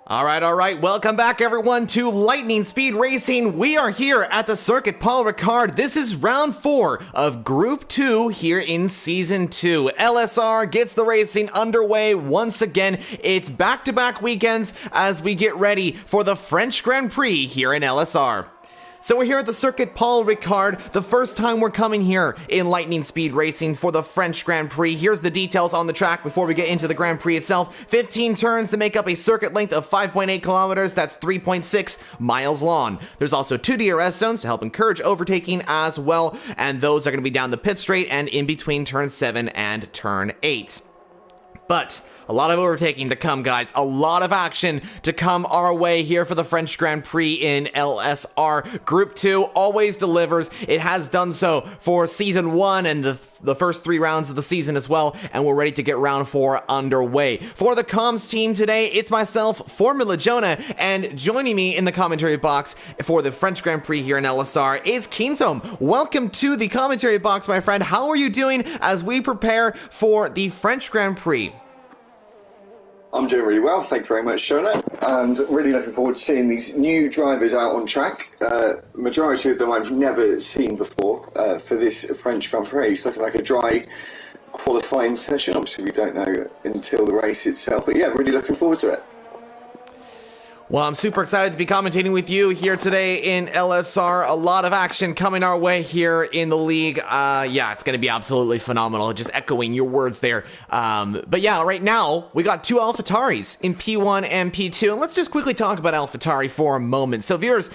All right. Welcome back, everyone, to Lightning Speed Racing. We are here at the Circuit Paul Ricard. This is round 4 of Group 2 here in Season 2. LSR gets the racing underway once again. It's back-to-back weekends as we get ready for the French Grand Prix here in LSR. So we're here at the Circuit Paul Ricard, the first time we're coming here in Lightning Speed Racing for the French Grand Prix. Here's the details on the track before we get into the Grand Prix itself. 15 turns to make up a circuit length of 5.8 kilometers. That's 3.6 miles long. There's also 2 DRS zones to help encourage overtaking as well, and those are going to be down the pit straight and in between turn 7 and turn 8. But a lot of overtaking to come, guys. A lot of action to come our way here for the French Grand Prix in LSR. Group 2 always delivers. It has done so for Season 1 and the first 3 rounds of the season as well, and we're ready to get round 4 underway. For the comms team today, it's myself, Formula Jonah, and joining me in the commentary box for the French Grand Prix here in LSR is Keensom. Welcome to the commentary box, my friend. How are you doing as we prepare for the French Grand Prix? I'm doing really well, thank you very much, Jonah, and really looking forward to seeing these new drivers out on track. Majority of them I've never seen before for this French Grand Prix. It's looking like a dry qualifying session. Obviously, we don't know until the race itself, but yeah, really looking forward to it. Well, I'm super excited to be commentating with you here today in LSR. A lot of action coming our way here in the league. Yeah, it's going to be absolutely phenomenal. Just echoing your words there. But yeah, right now, we got 2 AlphaTauris in P1 and P2. And let's just quickly talk about AlphaTauri for a moment. So viewers,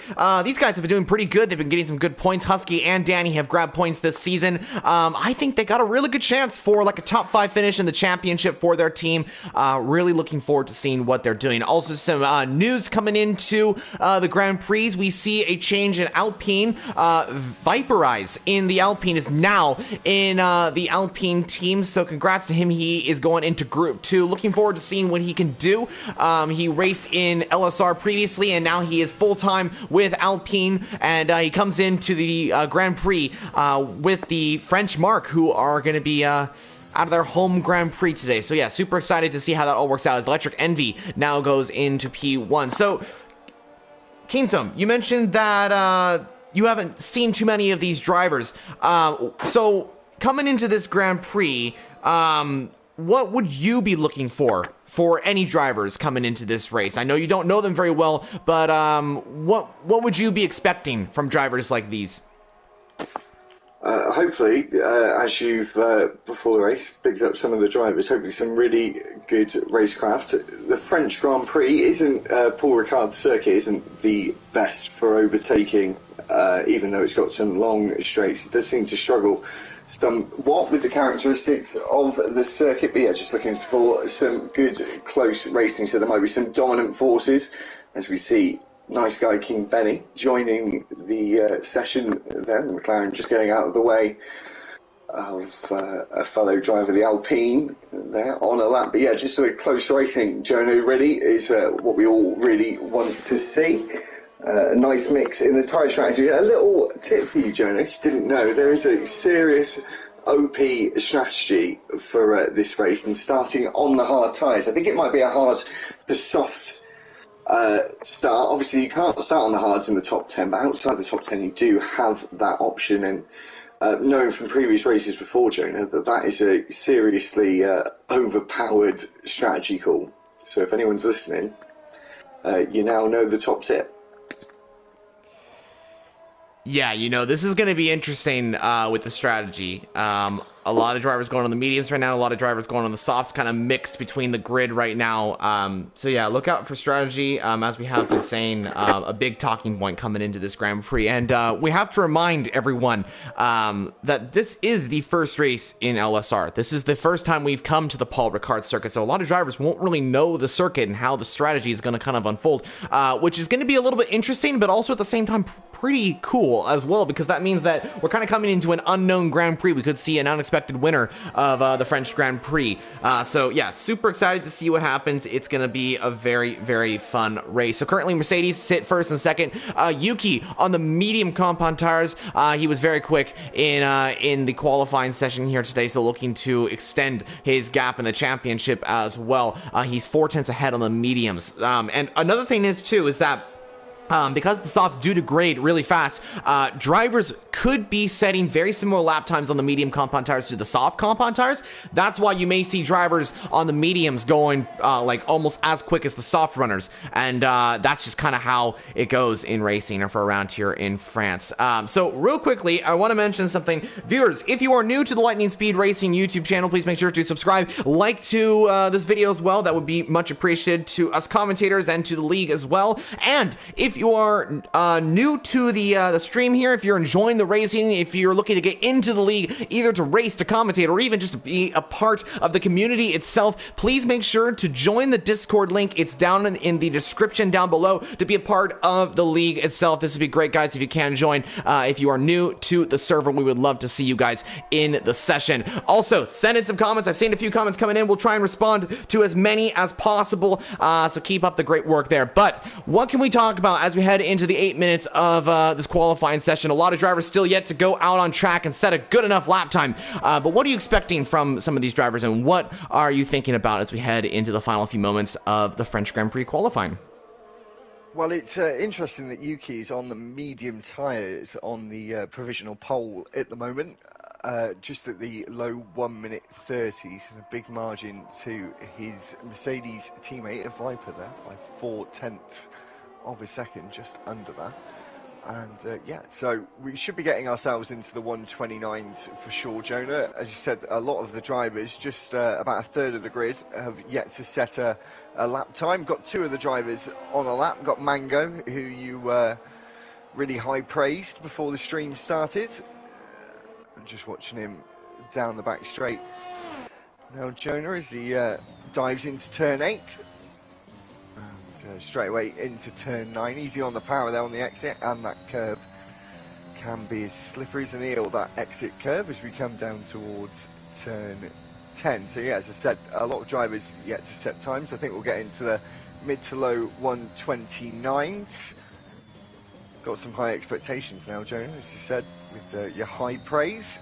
these guys have been doing pretty good. They've been getting some good points. Husky and Danny have grabbed points this season. I think they got a really good chance for like a top 5 finish in the championship for their team. Really looking forward to seeing what they're doing. Also, some news coming into the Grand Prix. We see a change in Alpine. Viperize in the Alpine is now in the Alpine team, so congrats to him. He is going into Group 2. Looking forward to seeing what he can do. He raced in LSR previously, and now he is full-time with Alpine, and he comes into the Grand Prix with the French Mark, who are going to be out of their home Grand Prix today. So yeah, super excited to see how that all works out as Electric Envy now goes into P1. So, Keensom, you mentioned that you haven't seen too many of these drivers. So, coming into this Grand Prix, what would you be looking for any drivers coming into this race? I know you don't know them very well, but what would you be expecting from drivers like these? Hopefully, as you've, before the race, picked up some of the drivers, hopefully some really good racecraft. The French Grand Prix isn't, Paul Ricard's circuit isn't the best for overtaking, even though it's got some long straights. It does seem to struggle somewhat with the characteristics of the circuit, but yeah, just looking for some good, close racing, so there might be some dominant forces, as we see nice guy King Benny joining the session there. McLaren just getting out of the way of a fellow driver, the Alpine, there on a lap. But yeah, just sort of close racing, Jonah, really is what we all really want to see. A nice mix in the tyre strategy. A little tip for you, Jonah, if you didn't know, there is a serious OP strategy for this race, and starting on the hard tyres. I think it might be a hard to soft start. Obviously, you can't start on the hards in the top 10, but outside the top 10, you do have that option. And knowing from previous races before, Jonah, that is a seriously overpowered strategy call. So if anyone's listening, you now know the top tip. Yeah, you know, this is going to be interesting with the strategy. A lot of drivers going on the mediums right now, a lot of drivers going on the softs, kind of mixed between the grid right now. So yeah, look out for strategy, as we have been saying, a big talking point coming into this Grand Prix. And we have to remind everyone that this is the first race in LSR. This is the first time we've come to the Paul Ricard circuit, so a lot of drivers won't really know the circuit and how the strategy is going to kind of unfold, which is going to be a little bit interesting, but also at the same time pretty cool as well, because that means that we're kind of coming into an unknown Grand Prix. We could see an unexpected winner of the French Grand Prix. So yeah, super excited to see what happens. It's going to be a very, very fun race. So currently Mercedes sit first and second. Yuki on the medium compound tires. He was very quick in the qualifying session here today, so looking to extend his gap in the championship as well. He's 4/10 ahead on the mediums. And another thing is too is that because the softs do degrade really fast, drivers could be setting very similar lap times on the medium compound tires to the soft compound tires. That's why you may see drivers on the mediums going like almost as quick as the soft runners, and that's just kind of how it goes in racing or for around here in France. So real quickly, I want to mention something. Viewers, if you are new to the Lightning Speed Racing YouTube channel, please make sure to subscribe, like to this video as well. That would be much appreciated to us commentators and to the league as well. And if you are new to the stream here, if you're enjoying the racing, if you're looking to get into the league, either to race, to commentate, or even just to be a part of the community itself, please make sure to join the Discord link. It's down in the description down below to be a part of the league itself. This would be great, guys, if you can join. If you are new to the server, we would love to see you guys in the session. Also, send in some comments. I've seen a few comments coming in. We'll try and respond to as many as possible, so keep up the great work there. But what can we talk about as we head into the 8 minutes of this qualifying session? A lot of drivers still yet to go out on track and set a good enough lap time. But what are you expecting from some of these drivers, and what are you thinking about as we head into the final few moments of the French Grand Prix qualifying? Well, it's interesting that Yuki is on the medium tyres on the provisional pole at the moment, just at the low 1 minute 30s, and a big margin to his Mercedes teammate, a Viper, there by 4/10 of a second, just under that. And yeah, so we should be getting ourselves into the 129s for sure, Jonah. As you said, a lot of the drivers, just about a third of the grid, have yet to set a lap time. Got two of the drivers on a lap. Got Mango, who you really high praised before the stream started. I'm just watching him down the back straight now, Jonah, as he dives into turn 8. Straight away into turn 9, easy on the power there on the exit, and that curve can be as slippery as an eel, that exit curve, as we come down towards turn 10. So yeah, as I said, a lot of drivers yet to set times. I think we'll get into the mid to low 129s. Got some high expectations now, Jonah, as you said, with your high praise.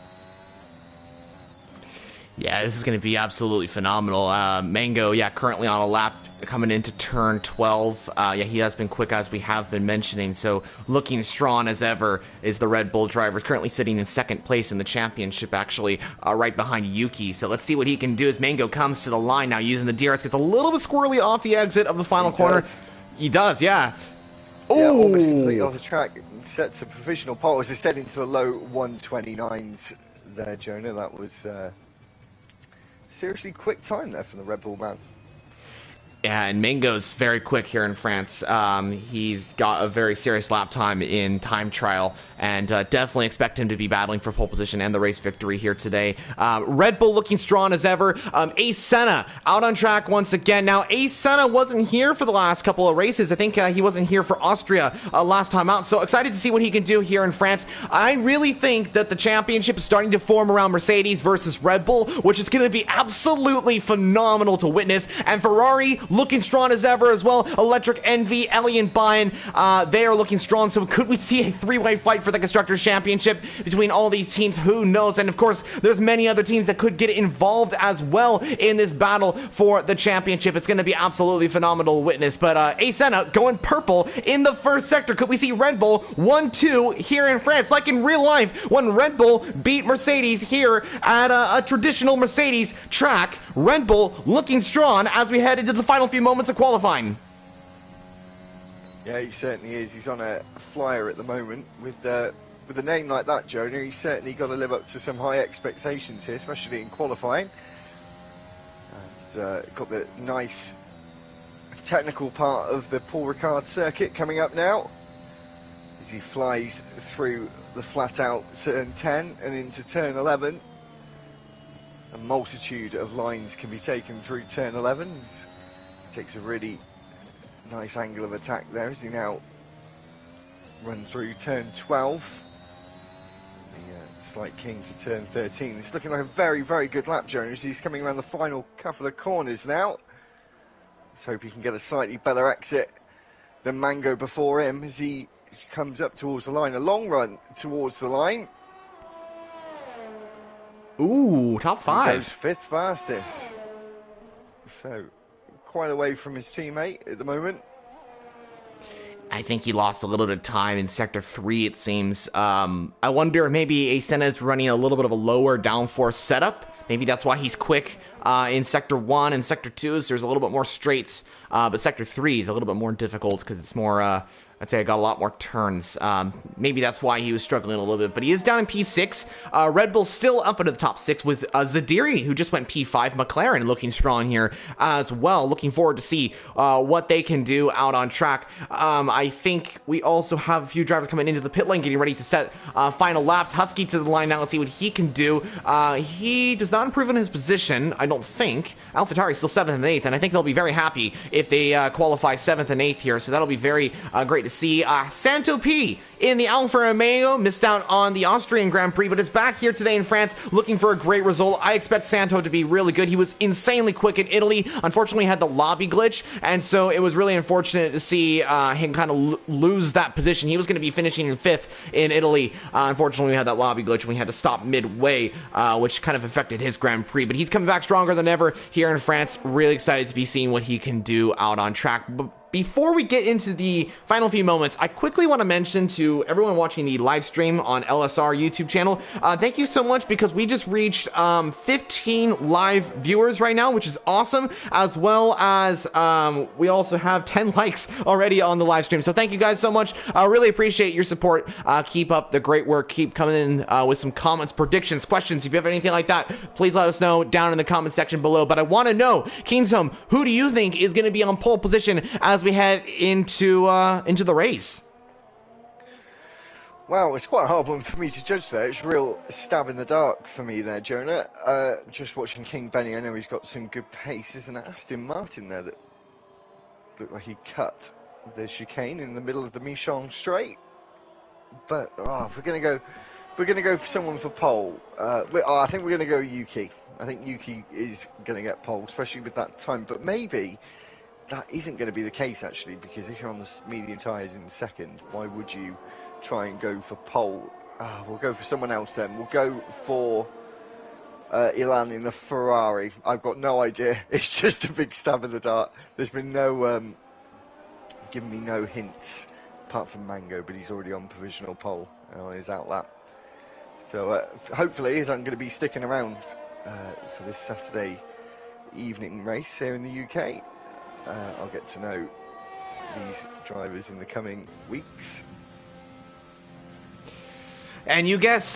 Yeah, this is going to be absolutely phenomenal. Mango, yeah, currently on a lap coming into turn 12. Yeah, he has been quick, as we have been mentioning, so looking strong as ever is the Red Bull driver. Currently sitting in second place in the championship, actually, right behind Yuki. So let's see what he can do as Mango comes to the line now using the DRS. Gets a little bit squirrely off the exit of the final corner. He does, yeah. Yeah, almost completely off the track. Sets a provisional pole as it's into the low 129s there, Jonah. That was seriously quick time there from the Red Bull man. Yeah, and Mango's very quick here in France. He's got a very serious lap time in time trial, and definitely expect him to be battling for pole position and the race victory here today. Red Bull looking strong as ever. Ace Senna out on track once again. Now, Ace Senna wasn't here for the last couple of races. I think he wasn't here for Austria last time out, so excited to see what he can do here in France. I really think that the championship is starting to form around Mercedes versus Red Bull, which is going to be absolutely phenomenal to witness. And Ferrari looking strong as ever as well. Electric Envy, Ellie and Bayern, they are looking strong. So could we see a three-way fight for the Constructors' Championship between all these teams? Who knows? And of course, there's many other teams that could get involved as well in this battle for the championship. It's going to be absolutely phenomenal to witness. But Ace Senna going purple in the first sector. Could we see Red Bull 1-2 here in France, like in real life when Red Bull beat Mercedes here at a traditional Mercedes track? Red Bull looking strong as we head into the final few moments of qualifying. Yeah, he certainly is. He's on a flyer at the moment with a name like that, Jonah. He's certainly got to live up to some high expectations here, especially in qualifying. And got the nice technical part of the Paul Ricard circuit coming up now as he flies through the flat out turn 10 and into turn 11. A multitude of lines can be taken through turn 11. Takes a really nice angle of attack there as he now run through turn 12. The slight king for turn 13. It's looking like a very, very good lap, Jonas. He's coming around the final couple of corners now. Let's hope he can get a slightly better exit than Mango before him as he comes up towards the line. A long run towards the line. Ooh, top 5. He goes 5th fastest. So, quite away from his teammate at the moment. I think he lost a little bit of time in Sector 3, it seems. I wonder if maybe Asena is running a little bit of a lower downforce setup. Maybe that's why he's quick in Sector 1 and Sector 2. So there's a little bit more straights. But Sector 3 is a little bit more difficult because it's more... I'd say I got a lot more turns. Maybe that's why he was struggling a little bit. But he is down in P6. Red Bull still up into the top 6 with Zadiri, who just went P5. McLaren looking strong here as well. Looking forward to see what they can do out on track. I think we also have a few drivers coming into the pit lane, getting ready to set final laps. Husky to the line now. Let's see what he can do. He does not improve in his position, I don't think. AlphaTauri is still 7th and 8th, and I think they'll be very happy if they qualify 7th and 8th here. So that'll be very great to see. Santo P in the Alfa Romeo missed out on the Austrian Grand Prix, but is back here today in France looking for a great result. I expect Santo to be really good. He was insanely quick in Italy. Unfortunately, he had the lobby glitch, and so it was really unfortunate to see him kind of lose that position. He was going to be finishing in 5th in Italy. Unfortunately, we had that lobby glitch, and we had to stop midway, which kind of affected his Grand Prix, but he's coming back stronger than ever here in France. Really excited to be seeing what he can do out on track. Before we get into the final few moments, I quickly want to mention to everyone watching the live stream on LSR YouTube channel, thank you so much, because we just reached 15 live viewers right now, which is awesome, as well as we also have 10 likes already on the live stream. So thank you guys so much. I really appreciate your support. Keep up the great work. Keep coming in with some comments, predictions, questions. If you have anything like that, please let us know down in the comment section below. But I want to know, Kingsome, who do you think is going to be on pole position as we head into the race? Wow, it's quite a hard one for me to judge there. It's a real stab in the dark for me there, Jonah. Just watching King Benny, I know he's got some good pace. There's an Aston Martin there that looked like he cut the chicane in the middle of the Michon Straight. But if we're gonna go for someone for pole. I think we're gonna go Yuki. I think Yuki is gonna get pole, especially with that time. But maybe that isn't going to be the case, actually, because if you're on the medium tyres in second, why would you try and go for pole? We'll go for someone else then. We'll go for Ilan in the Ferrari. I've got no idea. It's just a big stab in the dark. There's been no giving me no hints apart from Mango, but he's already on provisional pole on his outlap. So hopefully he's going to be sticking around for this Saturday evening race here in the UK. I'll get to know these drivers in the coming weeks. And you guessed,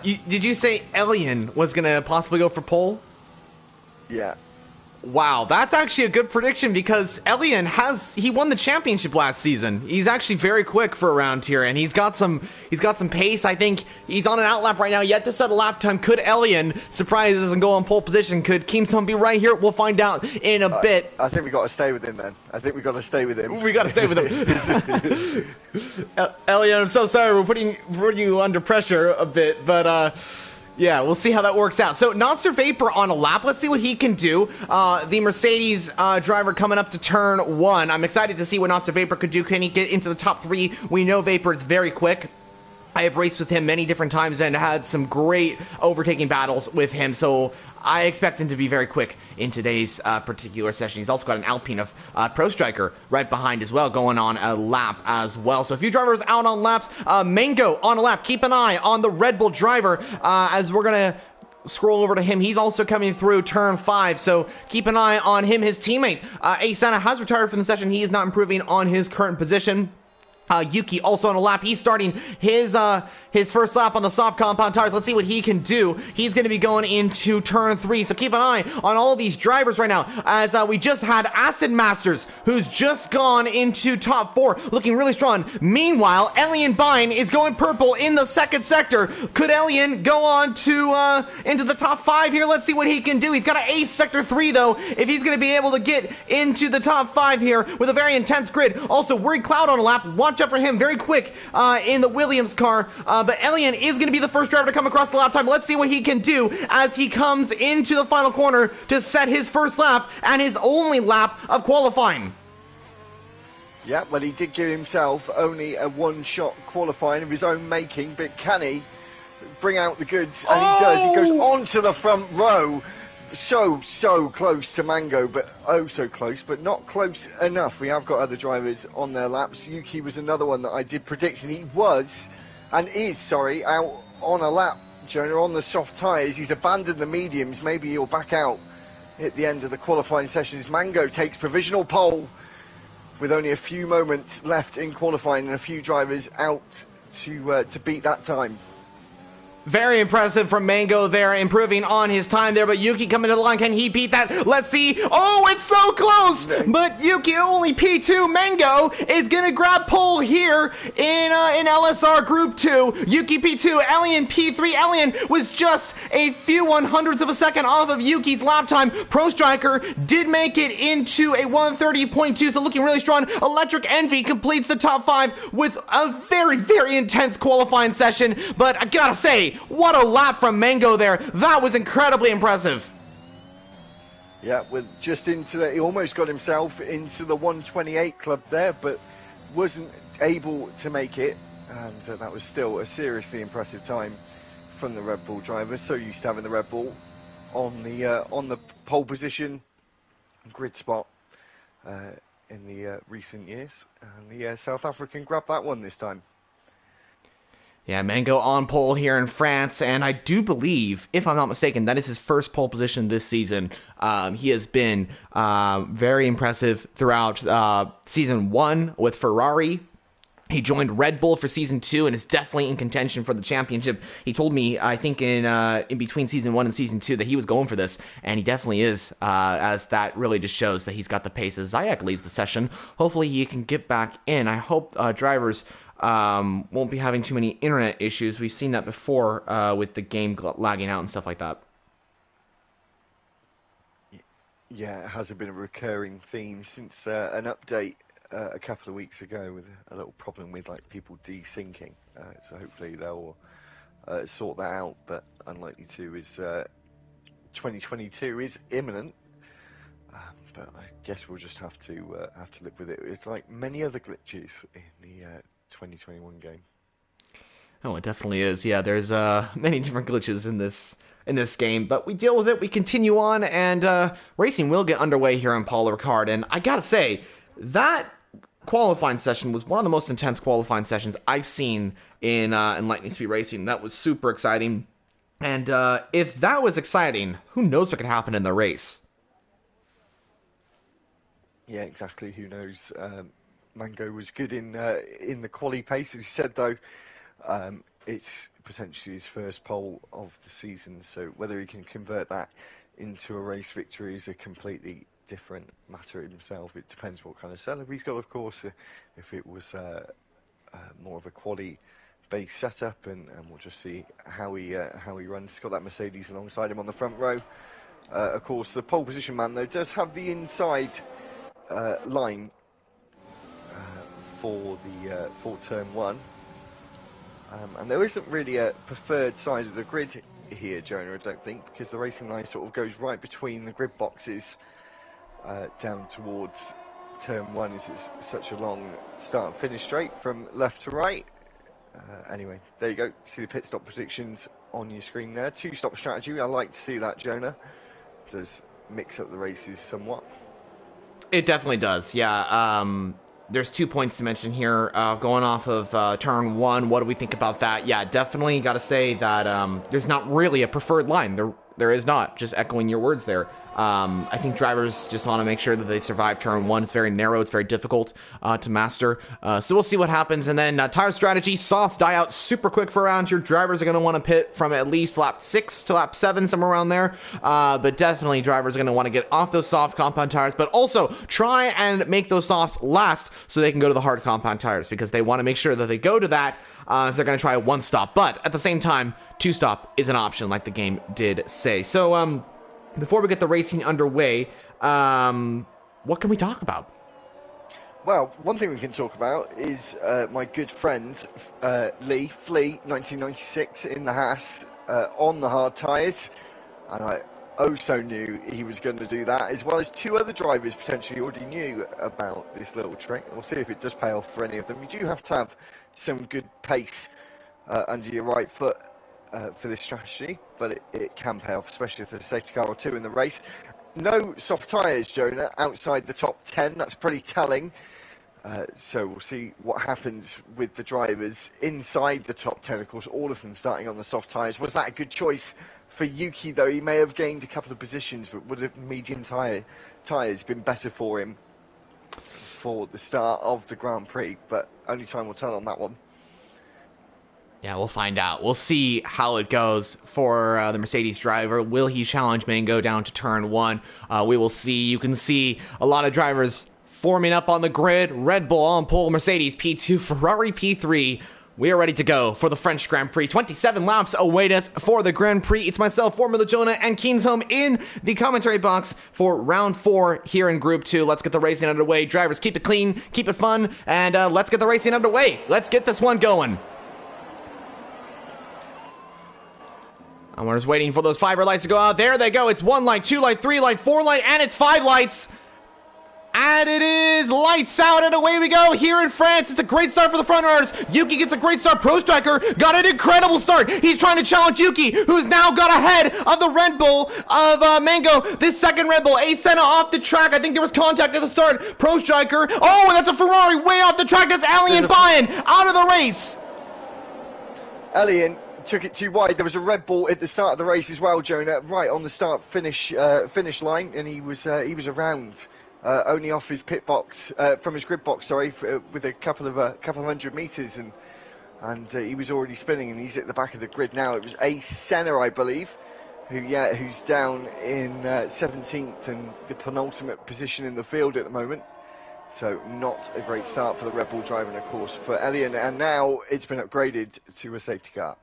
did you say Elian was going to possibly go for pole? Yeah. Wow, that's actually a good prediction, because Elian he won the championship last season. He's actually very quick for around here, and he's got some pace. I think he's on an outlap right now, yet to set a lap time. Could Elian surprise us and go on pole position? Could Keemsong be right here? We'll find out in a bit. I think we got to stay with him then. I think we got to stay with him. We got to stay with him. Elian, I'm so sorry we're putting you under pressure a bit, but yeah, we'll see how that works out. So, Nonster Vapor on a lap. Let's see what he can do. The Mercedes driver coming up to turn 1. I'm excited to see what Nonster Vapor could do. Can he get into the top 3? We know Vapor is very quick. I have raced with him many different times and had some great overtaking battles with him. So, I expect him to be very quick in today's particular session. He's also got an Alpine of Pro Striker right behind as well, going on a lap as well. So a few drivers out on laps. Mango on a lap. Keep an eye on the Red Bull driver as we're going to scroll over to him. He's also coming through turn 5, so keep an eye on him. His teammate, Asana, has retired from the session. He is not improving on his current position. Yuki also on a lap. He's starting his first lap on the soft compound tires. Let's see what he can do. He's going to be going into turn 3, so keep an eye on all these drivers right now, as we just had Acid Masters, who's just gone into top 4, looking really strong. Meanwhile, Elian Bine is going purple in the second sector. Could Elian go on to into the top 5 here? Let's see what he can do. He's got to ace sector 3, though, if he's going to be able to get into the top 5 here with a very intense grid. Also, Worried Cloud on a lap. Want matchup for him. Very quick in the Williams car. But Elian is going to be the first driver to come across the lap time. Let's see what he can do as he comes into the final corner to set his first lap and his only lap of qualifying. Yeah, well, he did give himself only a one-shot qualifying of his own making, but can he bring out the goods? And he does. He goes onto the front row. So close to Mango, but oh so close, but not close enough. We have got other drivers on their laps. Yuki was another one that I did predict, and he was, and is, out on a lap, Jonah, on the soft tyres. He's abandoned the mediums. Maybe he'll back out at the end of the qualifying sessions. Mango takes provisional pole with only a few moments left in qualifying and a few drivers out to beat that time. Very impressive from Mango there, improving on his time there, but Yuki coming to the line. Can he beat that? Let's see. Oh, it's so close, but Yuki only P2. Mango is going to grab pole here in LSR Group 2. Yuki P2, Elian P3. Elian was just a few 100ths of a second off of Yuki's lap time. Pro Striker did make it into a 130.2, so looking really strong. Electric Envy completes the top 5 with a very, very intense qualifying session, but I gotta say, what a lap from Mango there. That was incredibly impressive. Yeah, with just into the, he almost got himself into the 128 club there, but wasn't able to make it. And that was still a seriously impressive time from the Red Bull driver. So used to having the Red Bull on the pole position grid spot in the recent years. And the South African grabbed that one this time. Yeah, Mango on pole here in France, and I do believe, if I'm not mistaken, that is his first pole position this season. He has been very impressive throughout Season 1 with Ferrari. He joined Red Bull for Season 2 and is definitely in contention for the championship. He told me, I think in between Season 1 and Season 2, that he was going for this, and he definitely is, as that really just shows that he's got the pace. As Zayek leaves the session, hopefully he can get back in. I hope drivers won't be having too many internet issues. We've seen that before with the game lagging out and stuff like that. Yeah, it has been a recurring theme since an update a couple of weeks ago with a little problem with like people desyncing. So hopefully they'll sort that out, but unlikely to, as 2022 is imminent. But I guess we'll just have to live with it. It's like many other glitches in the 2021 game. Oh, it definitely is. Yeah, there's many different glitches in this game, but we deal with it. We continue on, and racing will get underway here on Paul Ricard. And I gotta say, that qualifying session was one of the most intense qualifying sessions I've seen in Lightning Speed Racing. That was super exciting, and if that was exciting, who knows what could happen in the race? Yeah, exactly. Who knows? Mango was good in the quali pace, as you said, though. It's potentially his first pole of the season, so whether he can convert that into a race victory is a completely different matter himself. It depends what kind of setup he's got, of course. If it was more of a quali-based setup, and we'll just see how he runs. He's got that Mercedes alongside him on the front row. Of course, the pole position man, though, does have the inside line for turn 1, and there isn't really a preferred side of the grid here, Jonah, I don't think, because the racing line sort of goes right between the grid boxes down towards turn 1. It's such a long start and finish straight from left to right. Anyway, there you go. See the pit stop predictions on your screen there. 2-stop strategy. I like to see that, Jonah. Does mix up the races somewhat. It definitely does, yeah. There's 2 points to mention here. Going off of turn 1, what do we think about that? Yeah, definitely got to say that there's not really a preferred line. There is not, just echoing your words there. I think drivers just want to make sure that they survive turn 1. It's very narrow. It's very difficult to master. So we'll see what happens. And then tire strategy, softs die out super quick for around here. Drivers are going to want to pit from at least lap 6 to lap 7, somewhere around there. But definitely drivers are going to want to get off those soft compound tires, but also try and make those softs last so they can go to the hard compound tires, because they want to make sure that they go to that if they're going to try a 1-stop. But at the same time, 2-stop is an option, like the game did say. So, before we get the racing underway, what can we talk about? Well, one thing we can talk about is my good friend Lee Flea, 1996 in the Haas on the hard tyres, and I so knew he was going to do that, as well as two other drivers potentially already knew about this little trick. We'll see if it does pay off for any of them. You do have to have some good pace under your right foot for this strategy, but it can pay off, especially if there's a safety car or two in the race. No soft tyres, Jonah, outside the top 10. That's pretty telling. So we'll see what happens with the drivers inside the top 10. Of course, all of them starting on the soft tyres. Was that a good choice for Yuki, though? He may have gained a couple of positions, but would have medium tyres been better for him for the start of the Grand Prix? But only time will tell on that one. Yeah, we'll find out. We'll see how it goes for the Mercedes driver. Will he challenge Mango down to turn 1? We will see. You can see a lot of drivers forming up on the grid. Red Bull on pole, Mercedes P2, Ferrari P3. We are ready to go for the French Grand Prix. 27 laps await us for the Grand Prix. It's myself, Formula Jonah, and Keensholm in the commentary box for round 4 here in Group 2. Let's get the racing underway. Drivers, keep it clean, keep it fun, and let's get the racing underway. Let's get this one going. And we're just waiting for those 5 red lights to go out. There they go. It's 1 light, 2 light, 3 light, 4 light, and it's 5 lights. And it is lights out, and away we go here in France. It's a great start for the front runners. Yuki gets a great start. Pro Striker got an incredible start. He's trying to challenge Yuki, who's now got ahead of the Red Bull of Mango. This second Red Bull, Senna off the track. I think there was contact at the start. Pro Striker. Oh, and that's a Ferrari way off the track. That's Alien Bayern out of the race. Alien took it too wide. There was a Red Bull at the start of the race as well, Jonah, right on the start finish line, and he was around. Only off his pit box, from his grid box, sorry, with a couple of hundred meters, and he was already spinning, and he's at the back of the grid now. It was Senna, I believe, who's down in 17th and the penultimate position in the field at the moment. So not a great start for the Red Bull driver, and of course for Elian, and now it's been upgraded to a safety car.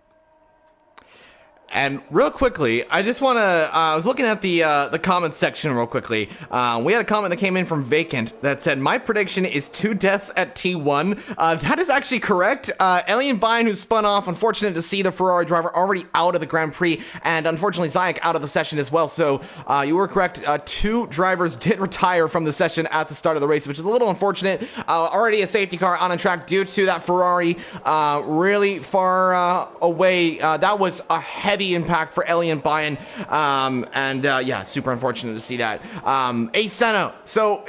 And real quickly, I just want to, I was looking at the comments section real quickly. We had a comment that came in from Vacant that said, my prediction is 2 deaths at T1. That is actually correct. Alien Bayern, who spun off, unfortunate to see the Ferrari driver already out of the Grand Prix, and unfortunately Zayek out of the session as well. So you were correct. 2 drivers did retire from the session at the start of the race, which is a little unfortunate. Already a safety car on the track due to that Ferrari really far away. That was a heavy impact for Alien Bayern, yeah, super unfortunate to see that. Senna, so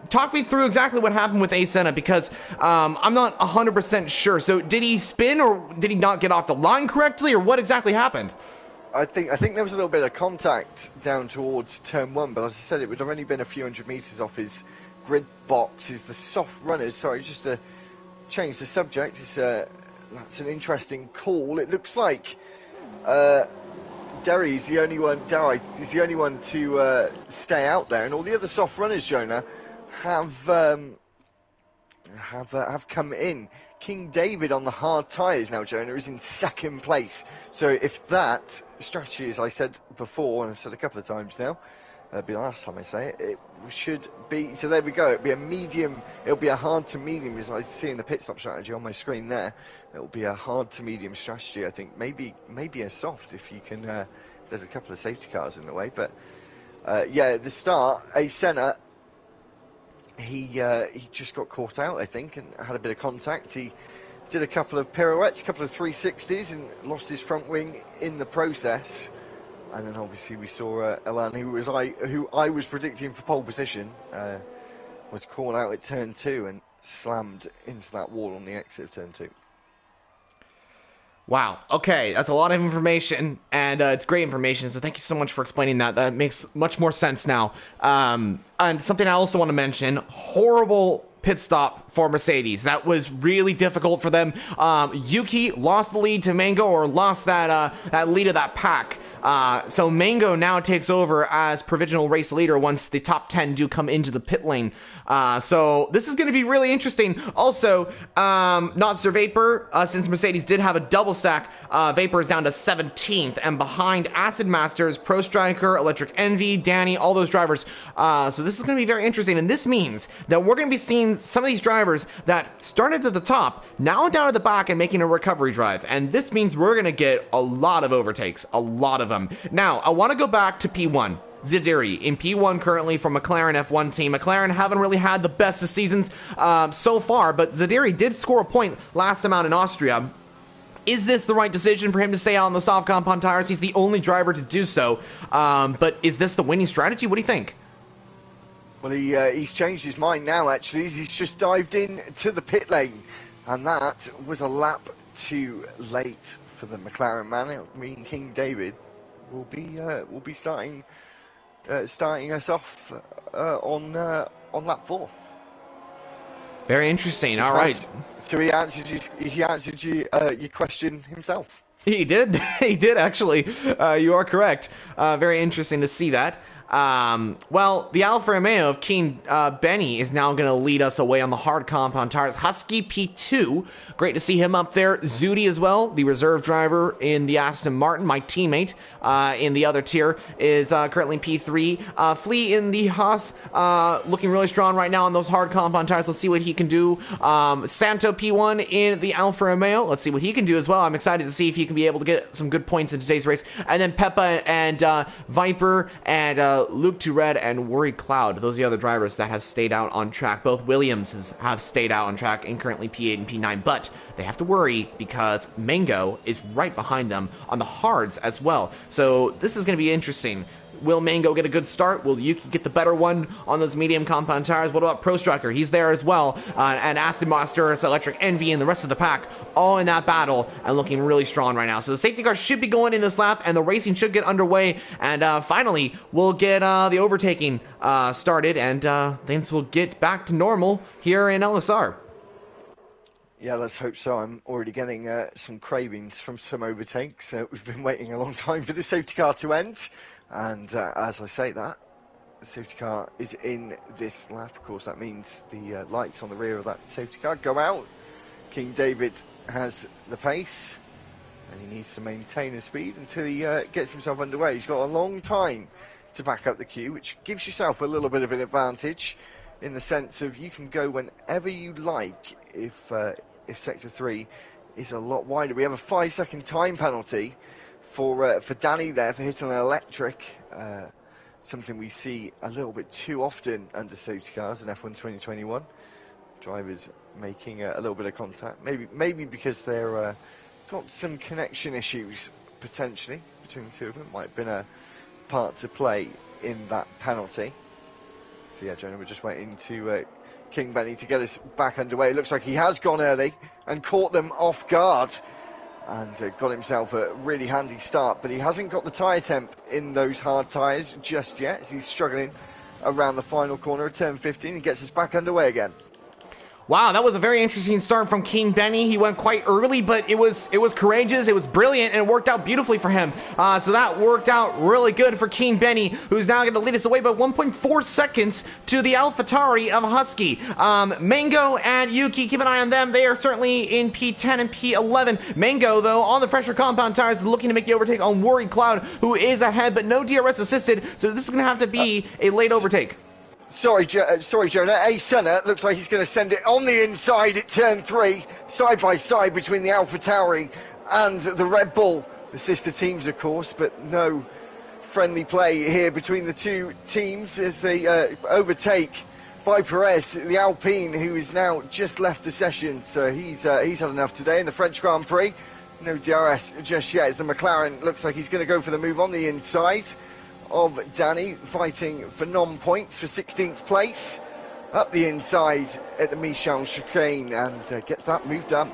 talk me through exactly what happened with Senna, because I'm not 100% sure. So did he spin, or did he not get off the line correctly, or what exactly happened? I think there was a little bit of contact down towards turn 1, but as I said, it would have only been a few hundred meters off his grid box. Is the soft runners, sorry, just to change the subject, that's an interesting call. It looks like Derry is the only one. Derry is the only one to stay out there, and all the other soft runners, Jonah, have come in. King David on the hard tyres now, Jonah, is in 2nd place. So if that strategy, as I said before, and I've said a couple of times now, it'll be the last time I say it, it should be, so there we go, it'll be a medium, it'll be a hard to medium, as I see in the pit stop strategy on my screen there. It'll be a hard to medium strategy, I think, maybe a soft if you can, if there's a couple of safety cars in the way, but yeah, at the start, Senna, he just got caught out, I think, and had a bit of contact. He did a couple of pirouettes, a couple of 360s, and lost his front wing in the process. And then obviously we saw Elan, who I was predicting for pole position, was caught out at turn 2 and slammed into that wall on the exit of turn 2. Wow. Okay, that's a lot of information, and it's great information, so thank you so much for explaining that. That makes much more sense now. And something I also want to mention, horrible pit stop for Mercedes. That was really difficult for them. Yuki lost the lead to Mango, or lost that lead of that pack. So Mango now takes over as provisional race leader once the top 10 do come into the pit lane. So this is going to be really interesting. Also, not Sir Vapor, since Mercedes did have a double stack, Vapor is down to 17th, and behind Acid Masters, Pro Striker, Electric Envy, Danny, all those drivers. So this is going to be very interesting, and this means that we're going to be seeing some of these drivers that started at the top, now down at the back and making a recovery drive. And this means we're going to get a lot of overtakes, a lot of them. Now, I want to go back to P1. Zadiri in P1 currently from McLaren F1 team. McLaren haven't really had the best of seasons so far, but Zadiri did score a point last time out in Austria. Is this the right decision for him to stay out on the soft compound tires? He's the only driver to do so. But is this the winning strategy? What do you think? Well, he's changed his mind now, actually. He's just dived in to the pit lane. And that was a lap too late for the McLaren man. I mean, King David will be starting us off on lap 4. Very interesting. All right. So he answered your question himself. He did. He did, actually. You are correct. Very interesting to see that. Well, the Alfa Romeo of King Benny is now going to lead us away on the hard compound tires. Husky P2, great to see him up there. Zudi as well, the reserve driver in the Aston Martin. My teammate in the other tier is currently P3. Flea in the Haas, looking really strong right now on those hard compound tires. Let's see what he can do. Santo P1 in the Alfa Romeo. Let's see what he can do as well. I'm excited to see if he can be able to get some good points in today's race. And then Peppa and Viper and Luke Tourette and Worry Cloud. Those are the other drivers that have stayed out on track. Both Williamses have stayed out on track and currently P8 and P9, but they have to worry because Mango is right behind them on the hards as well. So this is going to be interesting. Will Mango get a good start? Will Yuki get the better one on those medium compound tires? What about Pro Striker? He's there as well. And Aston Masters, Electric Envy, and the rest of the pack all in that battle and looking really strong right now. So the safety car should be going in this lap, and the racing should get underway. And finally, we'll get the overtaking started, and things will get back to normal here in LSR. Yeah, let's hope so. I'm already getting some cravings from some overtakes. We've been waiting a long time for the safety car to end. And as I say that, the safety car is in this lap. Of course, that means the lights on the rear of that safety car go out. King David has the pace, and he needs to maintain his speed until he gets himself underway. He's got a long time to back up the queue, which gives yourself a little bit of an advantage in the sense of you can go whenever you like if Sector 3 is a lot wider. We have a 5-second time penalty for Danny there for hitting an electric, something we see a little bit too often under safety cars in F1 2021. Drivers making a little bit of contact, maybe because they're got some connection issues potentially between the two of them. Might have been a part to play in that penalty. So yeah, Jonah, we're just waiting to King Benny to get us back underway. It looks like he has gone early and caught them off guard. And got himself a really handy start, but he hasn't got the tyre temp in those hard tyres just yet, as he's struggling around the final corner of turn 15 and gets us back underway again. Wow, that was a very interesting start from King Benny. He went quite early, but it was courageous, it was brilliant, and it worked out beautifully for him. So that worked out really good for King Benny, who's now going to lead us away by 1.4 seconds to the AlphaTauri of Husky. Mango and Yuki, keep an eye on them. They are certainly in P10 and P11. Mango, though, on the fresher compound tires, is looking to make the overtake on Worry Cloud, who is ahead, but no DRS assisted, so this is going to have to be a late overtake. Sorry, Jonah. A Senna looks like he's going to send it on the inside at turn 3, side by side between the AlphaTauri and the Red Bull. The sister teams, of course, but no friendly play here between the two teams as they overtake by Perez, the Alpine, who has now just left the session. So he's had enough today in the French Grand Prix. No DRS just yet as the McLaren looks like he's going to go for the move on the inside of Danny, fighting for non-points for 16th place. Up the inside at the Michel chicane and gets that move done.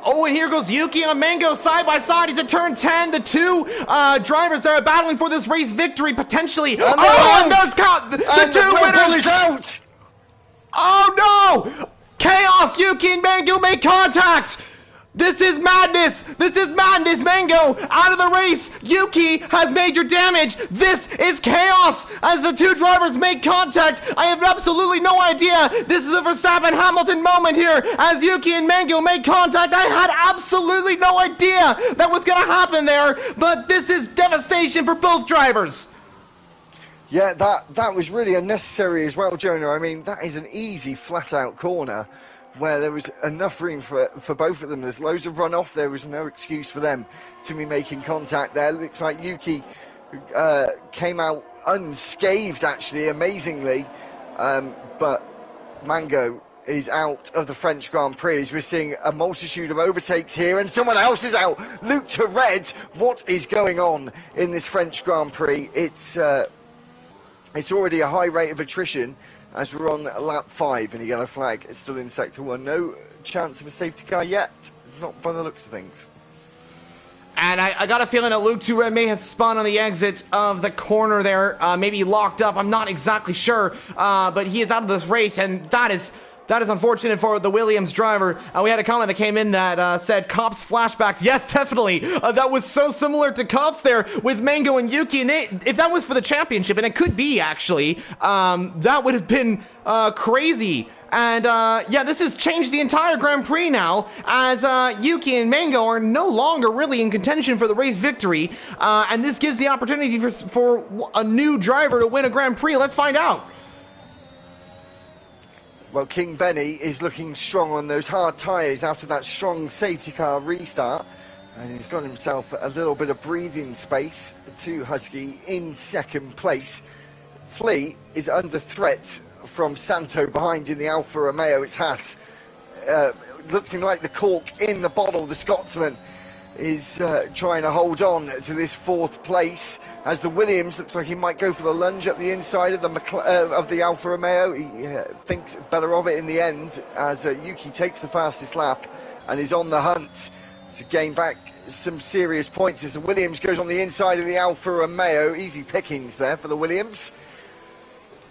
Oh, and here goes Yuki and Mango side by side into turn 10. The two drivers that are battling for this race victory potentially. And those count the two winners. Is out. Oh no! Chaos! Yuki and Mango make contact. This is madness! This is madness! Mango out of the race! Yuki has major damage! This is chaos! As the two drivers make contact, I have absolutely no idea! This is a Verstappen-Hamilton moment here! As Yuki and Mango make contact, I had absolutely no idea that was gonna happen there! But this is devastation for both drivers! Yeah, that was really unnecessary as well, Jonah. I mean, that is an easy, flat-out corner where there was enough room for both of them. There's loads of runoff. There was no excuse for them to be making contact there. Looks like Yuki came out unscathed, actually, amazingly. But Mango is out of the French Grand Prix as we're seeing a multitude of overtakes here, and someone else is out. Luke to red. What is going on in this French Grand Prix? It's already a high rate of attrition as we're on lap 5 and a yellow flag is still in sector 1. No chance of a safety car yet, not by the looks of things. And I got a feeling that Luke Tourette may have spun on the exit of the corner there, maybe locked up, I'm not exactly sure, but he is out of this race, and that is unfortunate for the Williams driver. We had a comment that came in that said Cops flashbacks. Yes, definitely. That was so similar to Cops there with Mango and Yuki. And if that was for the championship, and it could be actually, that would have been crazy. And yeah, this has changed the entire Grand Prix now, as Yuki and Mango are no longer really in contention for the race victory. And this gives the opportunity for a new driver to win a Grand Prix. Let's find out. Well, King Benny is looking strong on those hard tyres after that strong safety car restart. And he's got himself a little bit of breathing space to Husky in second place. Flea is under threat from Santo behind in the Alfa Romeo. It's Haas. Looking like the cork in the bottle. The Scotsman is trying to hold on to this 4th place. As the Williams looks like he might go for the lunge up the inside of the Alfa Romeo. He thinks better of it in the end as Yuki takes the fastest lap and is on the hunt to gain back some serious points as the Williams goes on the inside of the Alfa Romeo. Easy pickings there for the Williams.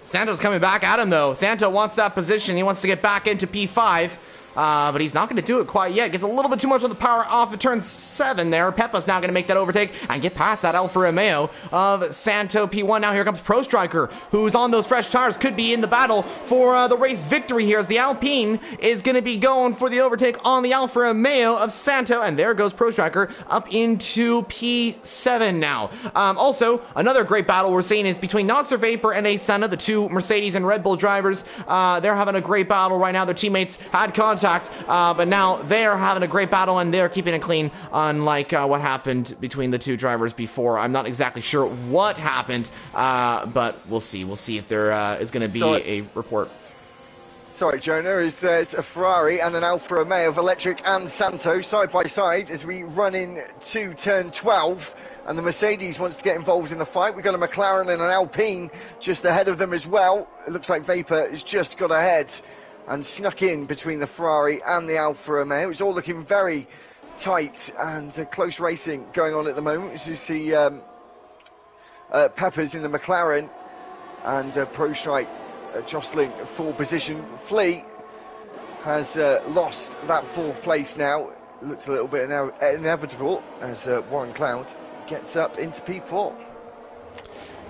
Santo's coming back at him though. Santo wants that position. He wants to get back into P5. But he's not going to do it quite yet. Gets a little bit too much of the power off at turn 7 there. Peppa's now going to make that overtake and get past that Alfa Romeo of Santo P1. Now here comes Pro Striker, who's on those fresh tires. Could be in the battle for the race victory here as the Alpine is going to be going for the overtake on the Alfa Romeo of Santo. And there goes Pro Striker up into P7 now. Also, another great battle we're seeing is between Not Sir Vapor and Asena, the two Mercedes and Red Bull drivers. They're having a great battle right now. Their teammates had contact. But now they're having a great battle and they're keeping it clean, unlike what happened between the two drivers before. I'm not exactly sure what happened, but we'll see. We'll see if there is going to be a report. Sorry, Jonah, there's a Ferrari and an Alfa Romeo of Electric and Santo side by side as we run into turn 12. And the Mercedes wants to get involved in the fight. We've got a McLaren and an Alpine just ahead of them as well. It looks like Vapor has just got ahead and snuck in between the Ferrari and the Alfa Romeo. It's all looking very tight and close racing going on at the moment. As you see Peppers in the McLaren and Pro Strike jostling for position. Flea has lost that 4th place now. It looks a little bit inevitable as Warren Cloud gets up into P4.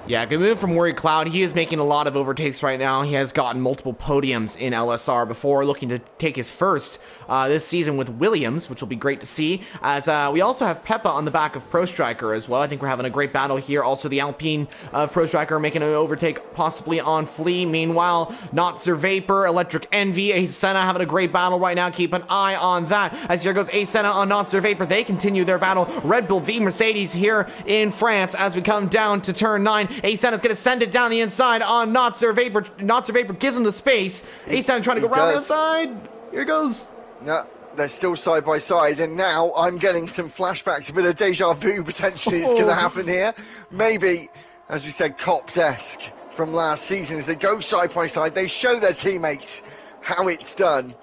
Yeah, good move from Worried Cloud. He is making a lot of overtakes right now. He has gotten multiple podiums in LSR before, looking to take his first this season with Williams, which will be great to see. As we also have Peppa on the back of Pro Striker as well. I think we're having a great battle here. Also, the Alpine of Pro Striker making an overtake possibly on Flea. Meanwhile, Not Sir Vapor, Electric Envy, Asena having a great battle right now. Keep an eye on that. As here goes Asena on Not Sir Vapor. They continue their battle. Red Bull v Mercedes here in France as we come down to turn 9. Asena's going to send it down the inside on Not Sir Vapor. Not Sir Vapor gives him the space. Asena trying to go around the inside. Here it goes. No, they're still side by side, and now I'm getting some flashbacks. A bit of deja vu potentially is going to happen here. Maybe, as we said, Cops-esque from last season. As they go side by side, they show their teammates how it's done.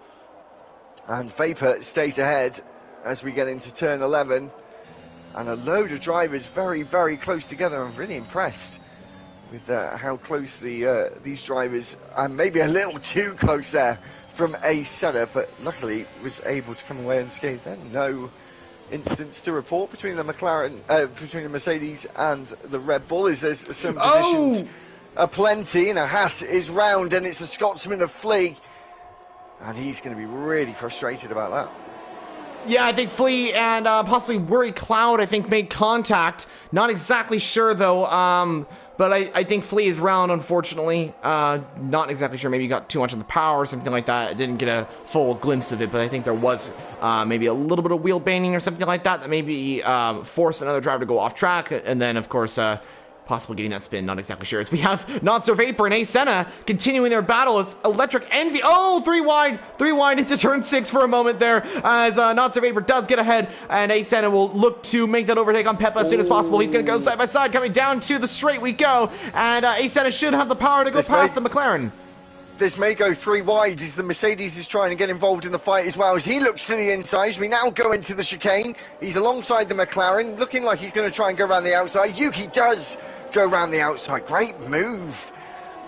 And Vapor stays ahead as we get into turn 11. And a load of drivers very, very close together. I'm really impressed with how closely these drivers, and maybe a little too close there from a Senna, but luckily was able to come away unscathed then. No incidents to report between the between the Mercedes and the Red Bull. Is there's some positions aplenty, and a Haas is round, and it's a Scotsman of Flea, and he's going to be really frustrated about that. Yeah, I think Flea and possibly Worry Cloud, I think, made contact. Not exactly sure, though, but I think Flea is round, unfortunately. Not exactly sure. Maybe he got too much on the power or something like that. I didn't get a full glimpse of it, but I think there was maybe a little bit of wheel banding or something like that maybe forced another driver to go off track. And then, of course, possibly getting that spin, not exactly sure. As we have Not So Vapor and Senna continuing their battle as Electric Envy. Oh, three wide into turn 6 for a moment there as Not So Vapor does get ahead, and Senna will look to make that overtake on Peppa as soon as possible. He's going to go side by side, coming down to the straight we go, and Senna should have the power to go past the McLaren. This may go 3 wide as the Mercedes is trying to get involved in the fight as well. As he looks to the inside, as we now go into the chicane. He's alongside the McLaren, looking like he's going to try and go around the outside. Yuki does go around the outside. Great move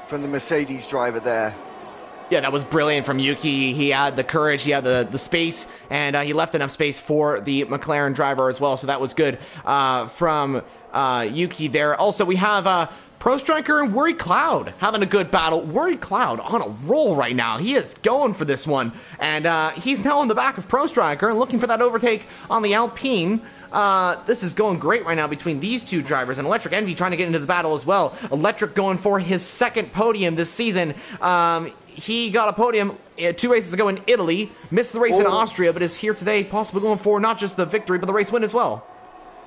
from the Mercedes driver there. Yeah, that was brilliant from Yuki. He had the courage, he had the space, and he left enough space for the McLaren driver as well, so that was good from Yuki there. Also, we have Pro Striker and Worry Cloud having a good battle. Worry Cloud on a roll right now. He is going for this one, and he's now on the back of Pro Striker and looking for that overtake on the Alpine. This is going great right now between these two drivers, and Electric Envy trying to get into the battle as well. Electric going for his second podium this season. He got a podium 2 races ago in Italy, missed the race in Austria, but is here today, possibly going for not just the victory, but the race win as well.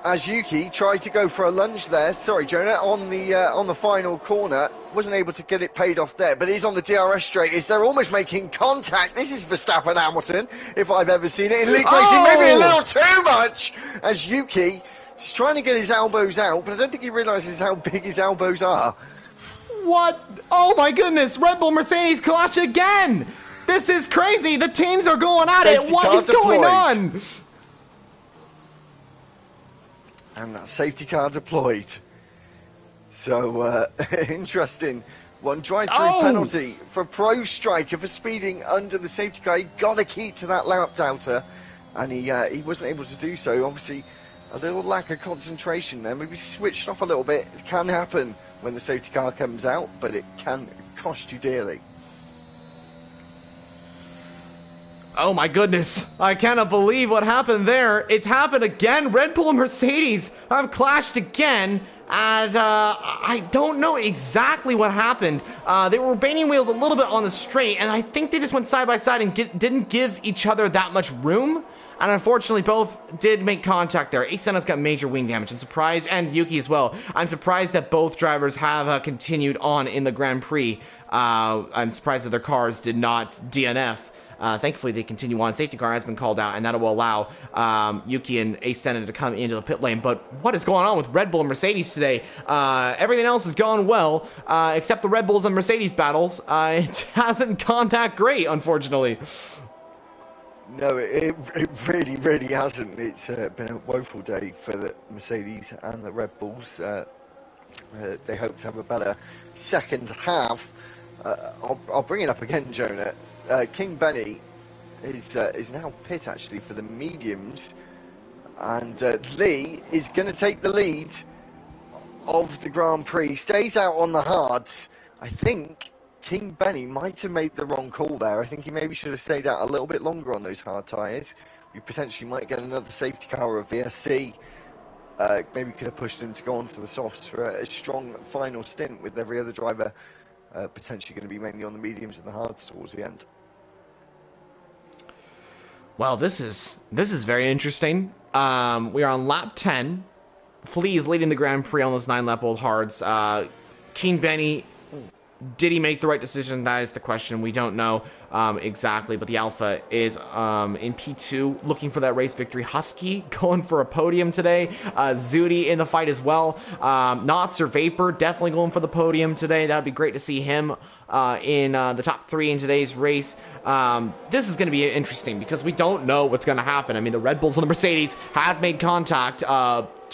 As Yuki tried to go for a lunge there, sorry Jonah, on the final corner, wasn't able to get it paid off there, but he's on the DRS straight. Is they're almost making contact. This is Verstappen Hamilton, if I've ever seen it in league racing, maybe a little too much, as Yuki is trying to get his elbows out, but I don't think he realises how big his elbows are. What? Oh my goodness, Red Bull Mercedes clash again! This is crazy, the teams are going at it, what is going on? And that safety car deployed. So, interesting. One drive-through penalty for Pro Striker for speeding under the safety car. He got to keep to that lap outer, and he wasn't able to do so. Obviously, a little lack of concentration there. Maybe switched off a little bit. It can happen when the safety car comes out, but it can cost you dearly. Oh my goodness, I cannot believe what happened there. It's happened again. Red Bull and Mercedes have clashed again, and I don't know exactly what happened. They were banging wheels a little bit on the straight, and I think they just went side by side and didn't give each other that much room. And unfortunately, both did make contact there. Senna's got major wing damage. I'm surprised, and Yuki as well. I'm surprised that both drivers have continued on in the Grand Prix. I'm surprised that their cars did not DNF. Thankfully, they continue on. Safety car has been called out, and that will allow Yuki and Senna to come into the pit lane. But what is going on with Red Bull and Mercedes today? Everything else has gone well, except the Red Bulls and Mercedes battles. It hasn't gone that great, unfortunately. No, it really, really hasn't. It's been a woeful day for the Mercedes and the Red Bulls. They hope to have a better second half. I'll bring it up again, Jonah. King Benny is now pit actually for the mediums, and Lee is going to take the lead of the Grand Prix. Stays out on the hards. I think King Benny might have made the wrong call there. I think he maybe should have stayed out a little bit longer on those hard tyres. We potentially might get another safety car or a VSC. Maybe could have pushed him to go onto the softs for a strong final stint, with every other driver potentially going to be mainly on the mediums and the hards towards the end. Well, this is very interesting. We are on lap 10. Flea is leading the Grand Prix on those 9-lap-old hards. King Benny, did he make the right decision? That is the question. We don't know exactly, but the Alpha is in P2 looking for that race victory. Husky going for a podium today. Zudi in the fight as well. Knots or Vapor definitely going for the podium today. That would be great to see him in the top 3 in today's race. This is going to be interesting because we don't know what's going to happen. I mean, the Red Bulls and the Mercedes have made contact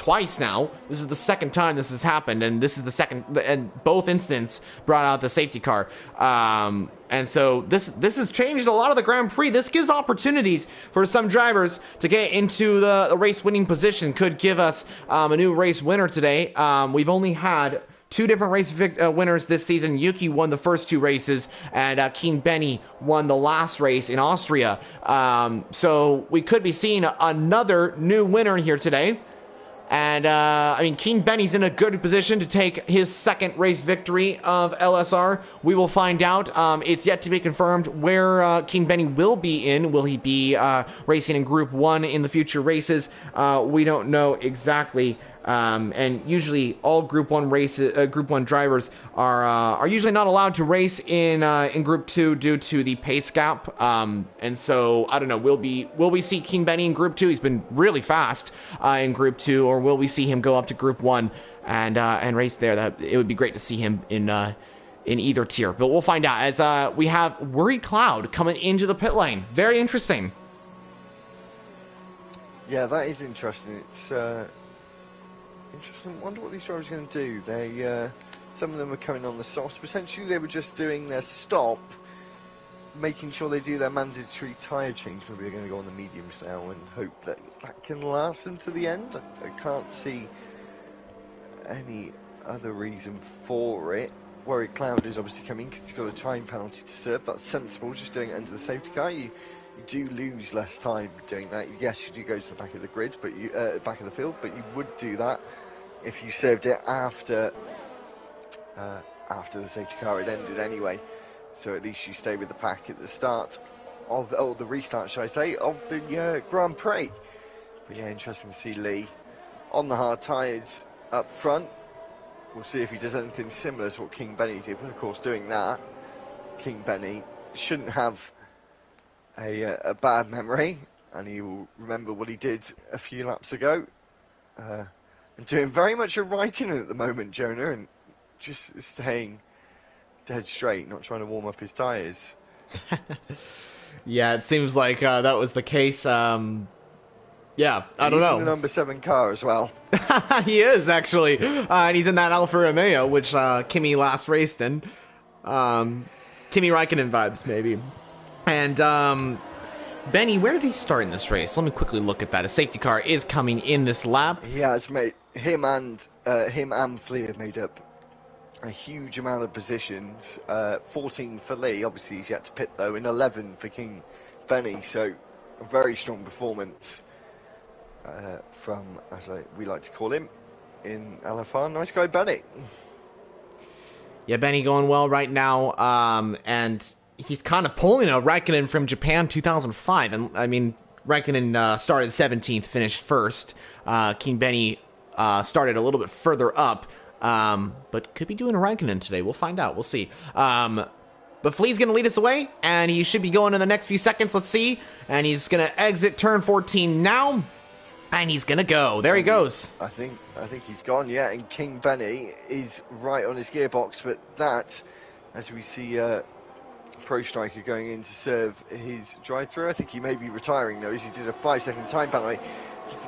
twice now. This is the second time this has happened, and this is the second, and both incidents brought out the safety car. And so this has changed a lot of the Grand Prix. This gives opportunities for some drivers to get into the race winning position. Could give us a new race winner today. We've only had 2 different race winners this season. Yuki won the first 2 races, and King Benny won the last race in Austria. So we could be seeing another new winner here today. And, I mean, King Benny's in a good position to take his second race victory of LSR. We will find out. It's yet to be confirmed where King Benny will be in. Will he be racing in Group 1 in the future races? We don't know exactly. And usually all Group 1 races, Group 1 drivers are usually not allowed to race in Group 2 due to the pace gap. And so I don't know. Will we see King Benny in Group 2? He's been really fast in Group 2, or will we see him go up to Group 1 and race there? That it would be great to see him in either tier, but we'll find out as we have Worry Cloud coming into the pit lane. Very interesting. Yeah, that is interesting. It's interesting. Wonder what these drivers are going to do. They, some of them are coming on the softs. Potentially, they were just doing their stop, making sure they do their mandatory tyre change. Maybe they're going to go on the mediums now and hope that that can last them to the end. I can't see any other reason for it. Worry Cloud is obviously coming because he's got a time penalty to serve. That's sensible, just doing it under the safety car. You do lose less time doing that. Yes, you do go to the back of the grid, but you back of the field, but you would do that if you served it after the safety car had ended anyway. So at least you stay with the pack at the start of the restart, should I say, of the Grand Prix. But yeah, interesting to see Lee on the hard tyres up front. We'll see if he does anything similar to what King Benny did. But of course, doing that, King Benny shouldn't have a bad memory, and he will remember what he did a few laps ago. And doing very much a Raikkonen at the moment, Jonah, and just staying dead straight, not trying to warm up his tyres. Yeah, it seems like that was the case. Yeah, I don't know. He's in the number 7 car as well. He is, actually. And he's in that Alfa Romeo, which Kimi last raced in. Kimi Raikkonen vibes, maybe. And Benny, where did he start in this race? Let me quickly look at that. A safety car is coming in this lap. He has made him and Flea have made up a huge amount of positions. 14 for Lee. Obviously, he's yet to pit though. And 11 for King Benny. So a very strong performance from, as we like to call him, in LFR. Nice guy, Benny. Yeah, Benny going well right now. And he's kind of pulling a Raikkonen from Japan 2005. And I mean, Raikkonen started 17th, finished first. King Benny started a little bit further up, but could be doing a Raikkonen today. We'll find out. We'll see. But Flea's going to lead us away, and he should be going in the next few seconds. Let's see. And he's going to exit turn 14 now, and he's going to go. There he goes. I think he's gone, yeah. And King Benny is right on his gearbox, but that, as we see Pro Striker going in to serve his drive-through, I think he may be retiring though, as he did a 5-second time penalty.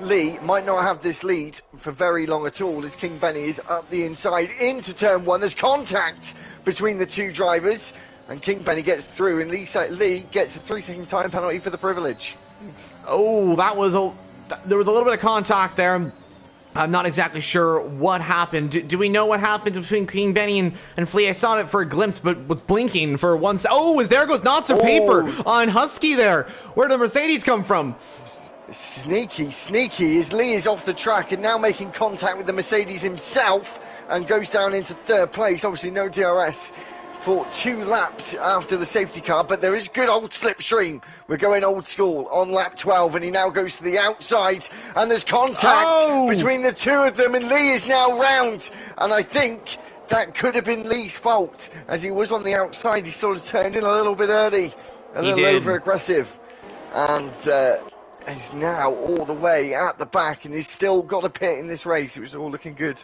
Lee might not have this lead for very long at all, as King Benny is up the inside into turn 1. There's contact between the two drivers, and King Benny gets through, and Lee gets a 3-second time penalty for the privilege. Oh, there was a little bit of contact there. I'm not exactly sure what happened. Do we know what happened between King Benny and Flea? I saw it for a glimpse, but was blinking for one second. Oh, there goes Not So Paper on Husky there. Where did the Mercedes come from? Sneaky, as Lee is off the track and now making contact with the Mercedes himself and goes down into 3rd place. Obviously no DRS for 2 laps after the safety car, but there is good old slipstream. We're going old school on lap 12, and he now goes to the outside, and there's contact between the two of them, and Lee is now round, and I think that could have been Lee's fault, as he was on the outside. He sort of turned in a little bit early, a little over-aggressive, and is now all the way at the back, and he's still got a pit in this race. It was all looking good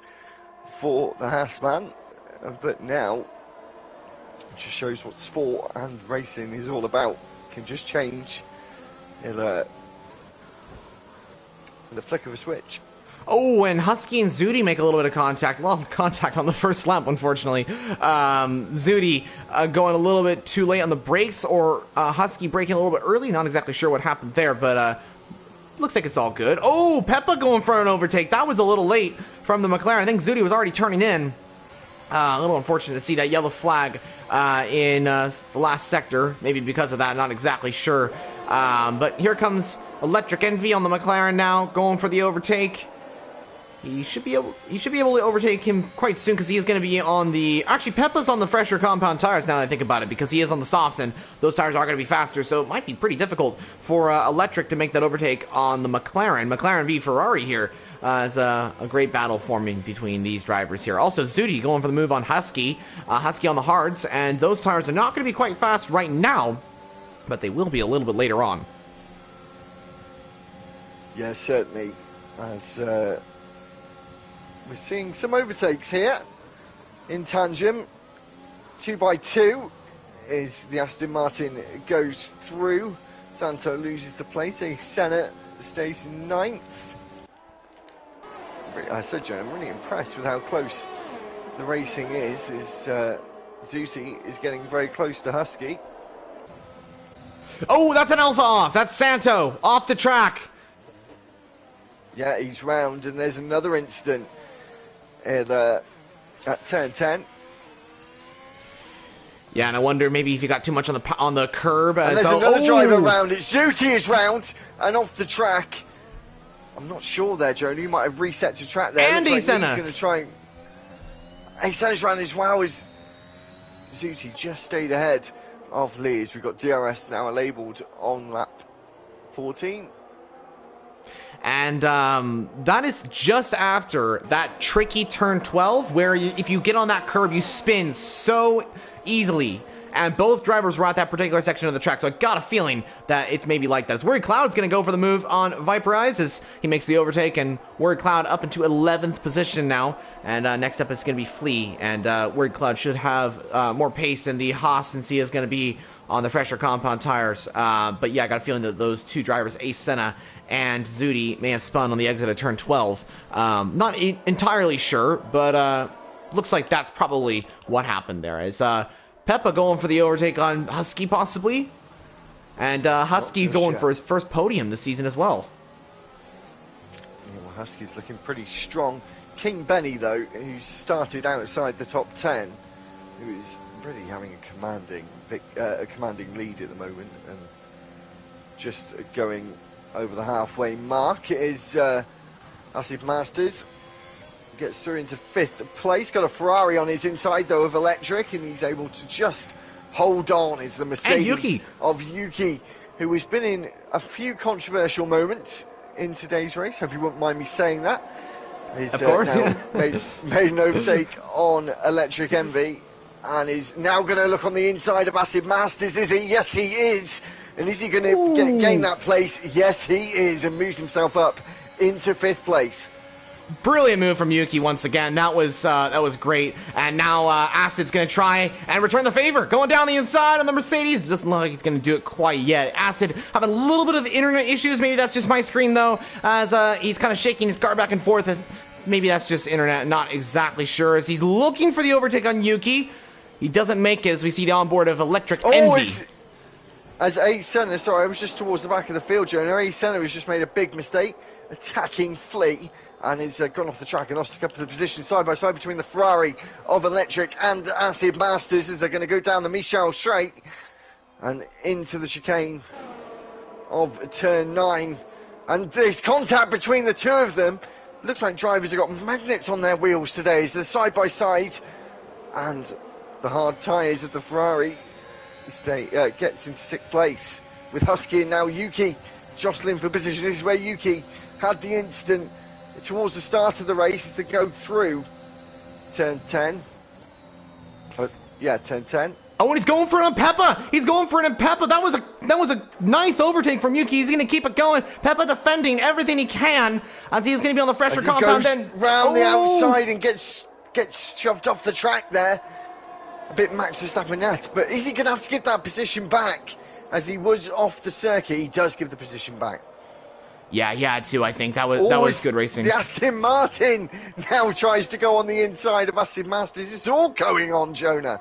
for the Haas man, but now it just shows what sport and racing is all about. Can just change in the flick of a switch. Oh, and Husky and Zudi make a little bit of contact. Well, contact on the first lap, unfortunately. Zudi going a little bit too late on the brakes, or Husky braking a little bit early. Not exactly sure what happened there, but looks like it's all good. Oh, Peppa going for an overtake. That was a little late from the McLaren. I think Zudi was already turning in. A little unfortunate to see that yellow flag in the last sector. Maybe because of that, not exactly sure. But here comes Electric Envy on the McLaren now, going for the overtake. He should be able to overtake him quite soon, because he is going to be on the... Actually, Peppa's on the fresher compound tires now that I think about it, because he is on the softs, and those tires are going to be faster, so it might be pretty difficult for Electric to make that overtake on the McLaren. McLaren v Ferrari here is a great battle forming between these drivers here. Also, Zudi going for the move on Husky. Husky on the hards, and those tires are not going to be quite fast right now, but they will be a little bit later on. Yeah, certainly. As... we're seeing some overtakes here in tandem. 2x2 is the Aston Martin goes through. Santo loses the place. A Senna stays in 9th. I said, Joe, I'm really impressed with how close the racing is. Zuti is getting very close to Husky. Oh, that's an Alpha off. That's Santo off the track. Yeah, he's round, and there's another incident at turn 10. Yeah, and I wonder maybe if you got too much on the curb. And there's another driver round. It's Zuti is round and off the track. I'm not sure there, Joe. You might have reset to track there. And Senna. He's going to try. Senna's round as well as Zuti just stayed ahead of Lees. We've got DRS now labelled on lap 14. And that is just after that tricky turn 12, where if you get on that curve, you spin so easily. And both drivers were at that particular section of the track, so I got a feeling that it's maybe like this. Worried Cloud's going to go for the move on Viper Eyes as he makes the overtake, and Worried Cloud up into 11th position now. And next up is going to be Flea, and Worried Cloud should have more pace than the Haas, since he is going to be on the fresher compound tires. But yeah, I got a feeling that those two drivers, Ace Senna and Zudi, may have spun on the exit of turn 12. Not entirely sure, but looks like that's probably what happened there. Is Peppa going for the overtake on Husky, possibly? And Husky going for his first podium this season as well. Yeah, well, Husky's looking pretty strong. King Benny, though, who started outside the top 10, who is really having a commanding lead at the moment, and just going over the halfway mark is Acid Masters. Gets through into 5th place. Got a Ferrari on his inside, though, of Electric, and he's able to just hold on. Is the Mercedes of Yuki, who has been in a few controversial moments in today's race. Hope you wouldn't mind me saying that. He's, of course, made an overtake on Electric Envy, and is now going to look on the inside of Acid Masters. Is he? Yes, he is. And is he going to gain that place? Yes, he is, and moves himself up into 5th place. Brilliant move from Yuki once again. That was great. And now Acid's going to try and return the favor. Going down the inside on the Mercedes. Doesn't look like he's going to do it quite yet. Acid having a little bit of internet issues. Maybe that's just my screen, though, as he's kind of shaking his car back and forth. Maybe that's just internet. Not exactly sure. As he's looking for the overtake on Yuki. He doesn't make it, as we see the onboard of Electric Envy. As Ace Senna, sorry, I was just towards the back of the field, Joe. And Ace Senna has just made a big mistake, attacking Flea, and he's gone off the track and lost a couple of positions side by side between the Ferrari of Electric and Acid Masters, as they're going to go down the Michel Straight and into the chicane of turn 9. And there's contact between the two of them. Looks like drivers have got magnets on their wheels today as they're side by side, and the hard tyres of the Ferrari gets into 6th place with Husky and now Yuki jostling for position. This is where Yuki had the incident towards the start of the race as they go through turn 10. Turn 10. Oh, and he's going for it on Peppa. He's going for it on Peppa. That was a nice overtake from Yuki. He's going to keep it going. Peppa defending everything he can as he's going to be on the fresher compound. Then round the outside and gets shoved off the track there. A bit Max Verstappen-esque, but is he going to have to give that position back? As he was off the circuit, he does give the position back. Yeah, he had to. I think that was good racing. The Aston Martin now tries to go on the inside of Aston Masters. It's all going on, Jonah.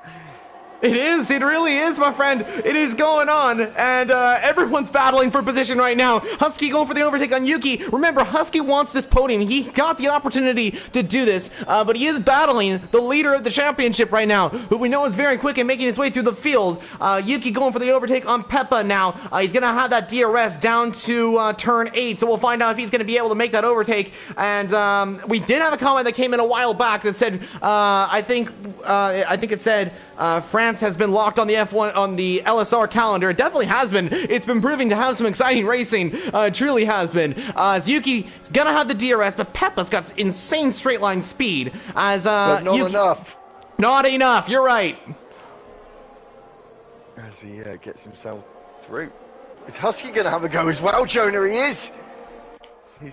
It is. It really is, my friend. It is going on, and everyone's battling for position right now. Husky going for the overtake on Yuki. Remember, Husky wants this podium. He got the opportunity to do this, but he is battling the leader of the championship right now, who we know is very quick and making his way through the field. Yuki going for the overtake on Peppa now. He's going to have that DRS down to turn 8, so we'll find out if he's going to be able to make that overtake. And we did have a comment that came in a while back that said, I think it said, France has been locked on the F1 on the LSR calendar. It definitely has been. It's been proving to have some exciting racing. It truly has been. Yuki's gonna have the DRS, but Peppa's got insane straight line speed. But not enough. Not enough. You're right. As he gets himself through. Is Husky gonna have a go as well, Jonah? He is.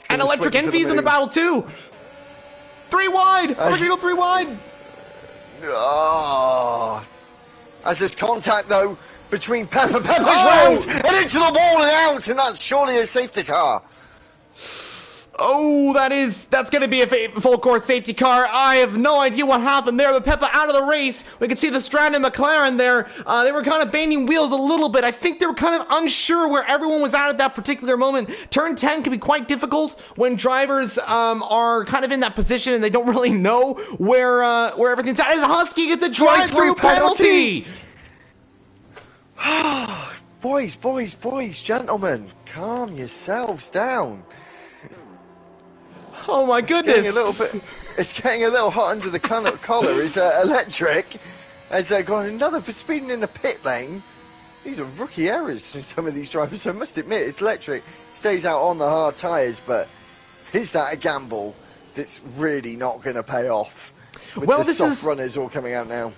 And Electric Envy's in the battle too. 3 wide. Electric go 3 wide. Oh. As there's contact though between Peppa's round and into the wall and out, and that's surely a safety car. Oh, that's going to be a full course safety car. I have no idea what happened there, but Peppa out of the race. We can see the stranded McLaren there. They were kind of banging wheels a little bit. I think they were kind of unsure where everyone was at that particular moment. Turn 10 can be quite difficult when drivers are kind of in that position and they don't really know where everything's at. As Husky gets a drive-through penalty. Boys, gentlemen, calm yourselves down. Oh my goodness! It's getting a little hot under the collar. Is Electric has got another for speeding in the pit lane. These are rookie errors from some of these drivers. I must admit, it's Electric stays out on the hard tyres, but is that a gamble that's really not going to pay off? With the soft runners all coming out now.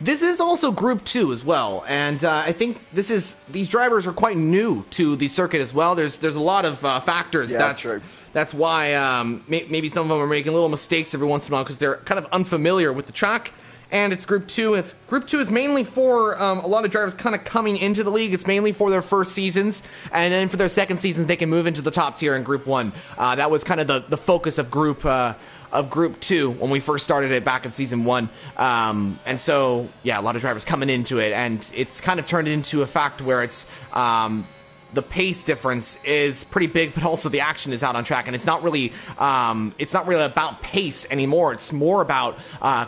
This is also Group 2 as well, and I think these drivers are quite new to the circuit as well. There's a lot of factors. Yeah, true. That's why maybe some of them are making little mistakes every once in a while because they're kind of unfamiliar with the track. And it's Group 2. Group 2 is mainly for a lot of drivers kind of coming into the league. It's mainly for their first seasons, and then for their second seasons, they can move into the top tier in Group 1. That was kind of the focus of Group 2 when we first started it back in Season 1. And so, yeah, a lot of drivers coming into it, and it's kind of turned into a fact where it's the pace difference is pretty big, but also the action is out on track, and it's not really about pace anymore. It's more about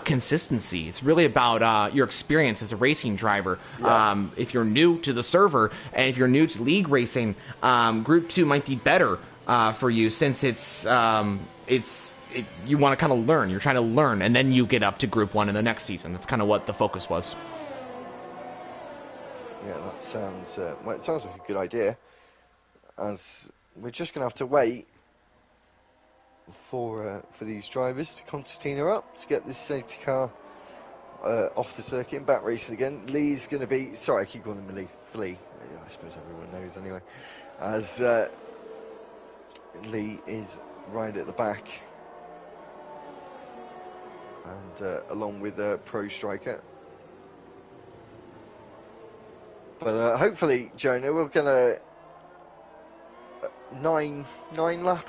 consistency. It's really about your experience as a racing driver. Yeah. If you're new to the server and if you're new to league racing, Group 2 might be better for you since you want to kind of learn. You're trying to learn, and then you get up to Group 1 in the next season. That's kind of what the focus was. Yeah, that sounds it sounds like a good idea. As we're just going to have to wait for these drivers to concertina up to get this safety car off the circuit and back racing again. Lee's going to be... Sorry, I keep calling him Lee. Flea. Yeah, I suppose everyone knows anyway. As Lee is right at the back. And along with Pro Striker. But hopefully, Jonah, we're going to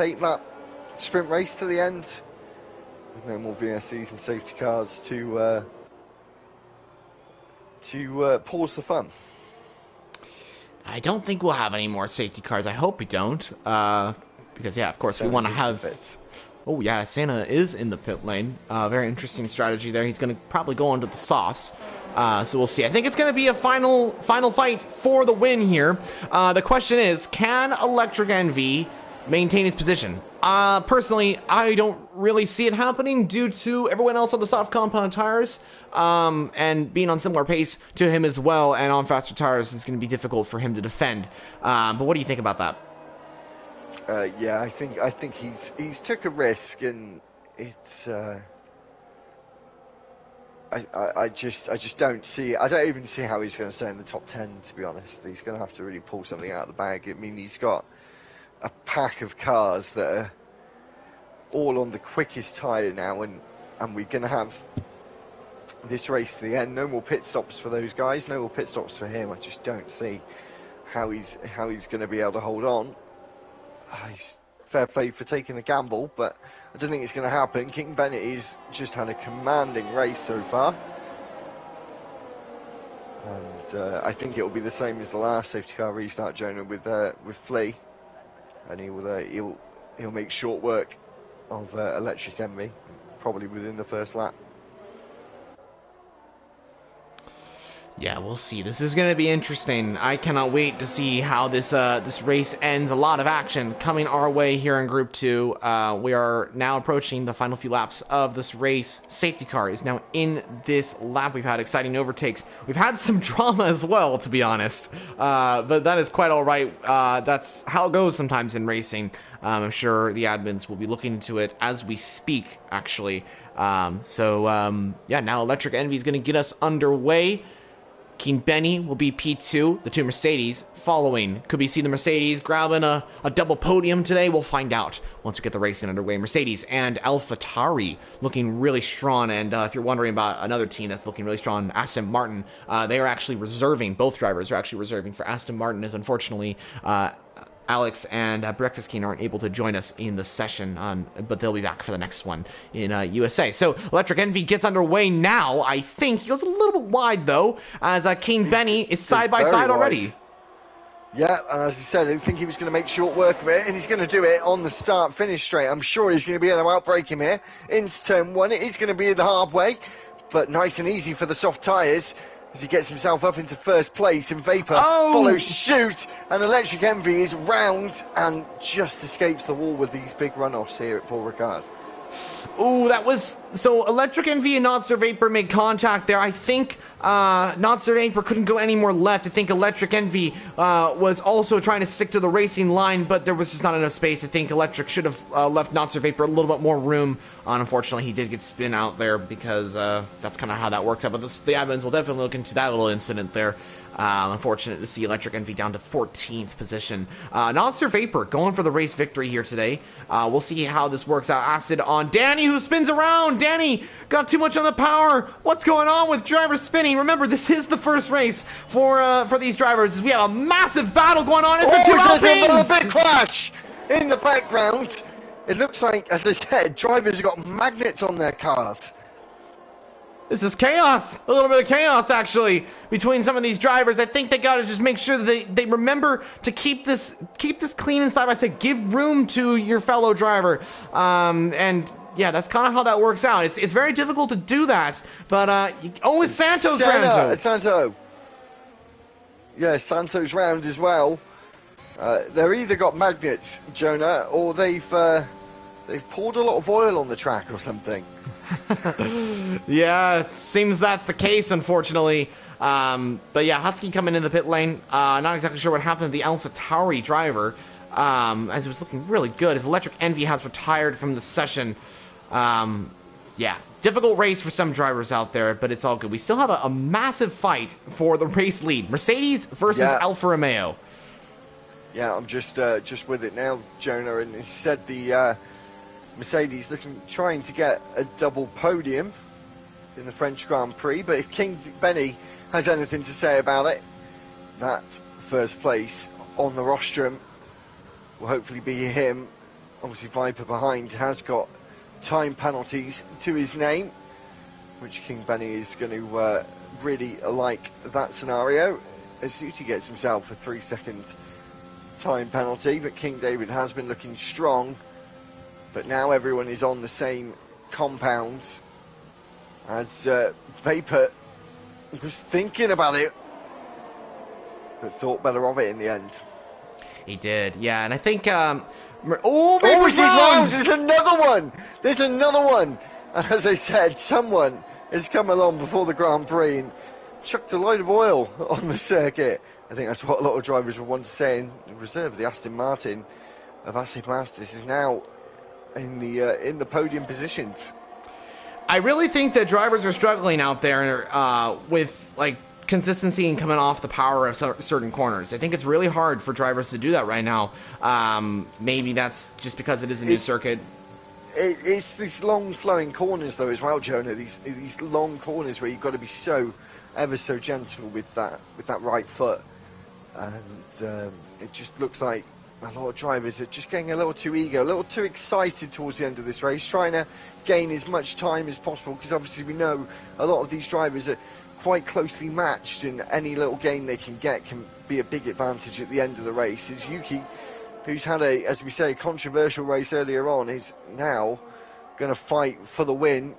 8 lap sprint race to the end. With no more VSCs and safety cars to pause the fun. I don't think we'll have any more safety cars. I hope we don't. Because, yeah, of course, we want to have... Oh, yeah, Santa is in the pit lane. Very interesting strategy there. He's going to probably go onto the softs. So we'll see. I think it's going to be a final fight for the win here. The question is, can Electric Envy maintain his position? Personally, I don't really see it happening due to everyone else on the soft compound tires and being on similar pace to him as well, and on faster tires is going to be difficult for him to defend. But what do you think about that? Yeah, I think he's took a risk, and it's. I just don't see. I don't even see how he's going to stay in the top 10. To be honest, he's going to have to really pull something out of the bag. I mean, he's got a pack of cars that are all on the quickest tyre now, and we're going to have this race to the end. No more pit stops for those guys. No more pit stops for him. I just don't see how he's going to be able to hold on. fair play for taking the gamble, but I don't think it's going to happen. King Bennett has just had a commanding race so far. And I think it will be the same as the last safety car restart, Jonah, with Flea. And he'll make short work of Electric Envy, probably within the first lap. Yeah, we'll see. This is going to be interesting. I cannot wait to see how this race ends. A lot of action coming our way here in Group 2. We are now approaching the final few laps of this race. Safety car is now in this lap. We've had exciting overtakes. We've had some drama as well, to be honest. But that is quite all right. That's how it goes sometimes in racing. I'm sure the admins will be looking into it as we speak, actually. Yeah, now Electric Envy is going to get us underway. King Benny will be P2, the two Mercedes following. Could we see the Mercedes grabbing a double podium today? We'll find out once we get the racing underway. Mercedes and AlphaTauri looking really strong. And if you're wondering about another team that's looking really strong, Aston Martin, they are actually reserving, both drivers are actually reserving for Aston Martin, as unfortunately Alex and Breakfast King aren't able to join us in the session, but they'll be back for the next one in USA. So Electric Envy gets underway now. I think he goes a little bit wide, though, as King Benny is side by side already. Yeah, and as I said, I think he was going to make short work of it, and he's going to do it on the start-finish straight. I'm sure he's going to be able to outbrake him here into turn 1. It is going to be the hard way, but nice and easy for the soft tyres, as he gets himself up into first place, and Vapor follows suit, and Electric Envy is round and just escapes the wall with these big runoffs here at Paul Ricard. Ooh, that was... So Electric Envy and Not Sir Vapor made contact there. I think Not Sir Vapor couldn't go any more left. I think Electric Envy was also trying to stick to the racing line, but there was just not enough space. I think Electric should have left Not Sir Vapor a little bit more room. Unfortunately, he did get spin out there because that's kind of how that works out. But the admins will definitely look into that little incident there. Unfortunate to see Electric Envy down to 14th position. Not Sir Vapor going for the race victory here today. We'll see how this works out. Acid on Danny, who spins around. Danny got too much on the power. What's going on with drivers spinning? Remember, this is the first race for these drivers. We have a massive battle going on. It's the two Alpines. A big clash in the background. It looks like, as I said, drivers have got magnets on their cars. This is chaos. A little bit of chaos, actually, between some of these drivers. I think they got to just make sure that they remember to keep this clean and side by side. Give room to your fellow driver. And yeah, that's kind of how that works out. It's very difficult to do that. But it's Santo's round. Santo. Yeah, Santo's round as well. They're either got magnets, Jonah, or they've poured a lot of oil on the track or something. Yeah, it seems that's the case, unfortunately. But yeah, Husky coming in the pit lane. Not exactly sure what happened to the AlphaTauri driver, as it was looking really good. His Electric Envy has retired from the session. Yeah, difficult race for some drivers out there, but it's all good. We still have a massive fight for the race lead. Mercedes versus Alfa Romeo. Yeah, I'm just with it now, Jonah, and instead the Mercedes trying to get a double podium in the French Grand Prix, but if King Benny has anything to say about it, that first place on the rostrum will hopefully be him. Obviously Viper behind has got time penalties to his name, which King Benny is going to really like that scenario. Azuti gets himself a 3-second time penalty, but King David has been looking strong. But now everyone is on the same compound, as Vapor was thinking about it, but thought better of it in the end. He did, yeah, and I think... Vapor's round! There's another one! There's another one! And as I said, someone has come along before the Grand Prix and chucked a load of oil on the circuit. I think that's what a lot of drivers would want to say in reserve. The Aston Martin of Asiplastis is now in the podium positions. I really think that drivers are struggling out there with like consistency and coming off the power of certain corners. I think it's really hard for drivers to do that right now. Maybe that's just because it is a new circuit. It's these long flowing corners though as well, Jonah. These long corners where you've got to be so ever so gentle with that right foot, and it just looks like a lot of drivers are just getting a little too eager, a little too excited towards the end of this race, trying to gain as much time as possible, because obviously we know a lot of these drivers are quite closely matched, and any little gain they can get can be a big advantage at the end of the race. Is Yuki, who's had a, as we say, controversial race earlier on, is now going to fight for the win,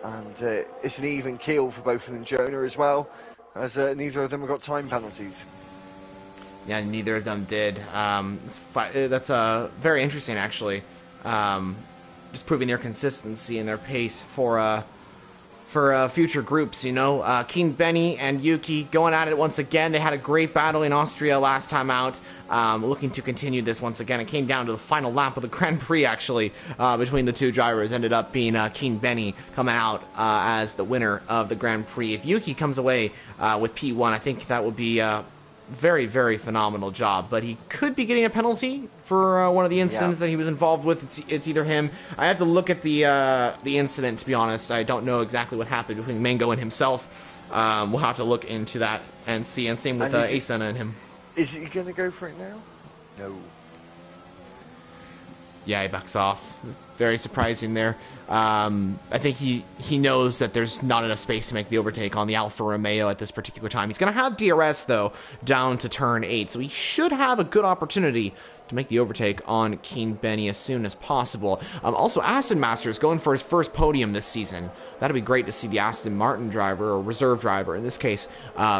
and it's an even keel for both of them. Jonah as well, as neither of them have got time penalties. Yeah, neither of them did. That's very interesting, actually. Just proving their consistency and their pace for future groups, you know. King Benny and Yuki going at it once again. They had a great battle in Austria last time out. Looking to continue this once again. It came down to the final lap of the Grand Prix, actually, between the two drivers. Ended up being King Benny coming out as the winner of the Grand Prix. If Yuki comes away with P1, I think that would be very, very phenomenal job, but he could be getting a penalty for one of the incidents that he was involved with. It's either him. I have to look at the incident, to be honest. I don't know exactly what happened between Mango and himself. We'll have to look into that and see. And same with Asana and him. Is he going to go for it now? No. Yeah, he backs off. Very surprising there. I think he knows that there's not enough space to make the overtake on the Alfa Romeo at this particular time. He's going to have DRS, though, down to turn 8, so he should have a good opportunity to make the overtake on King Benny as soon as possible. Also, Aston Masters going for his first podium this season. That'd be great to see the Aston Martin driver, or reserve driver in this case,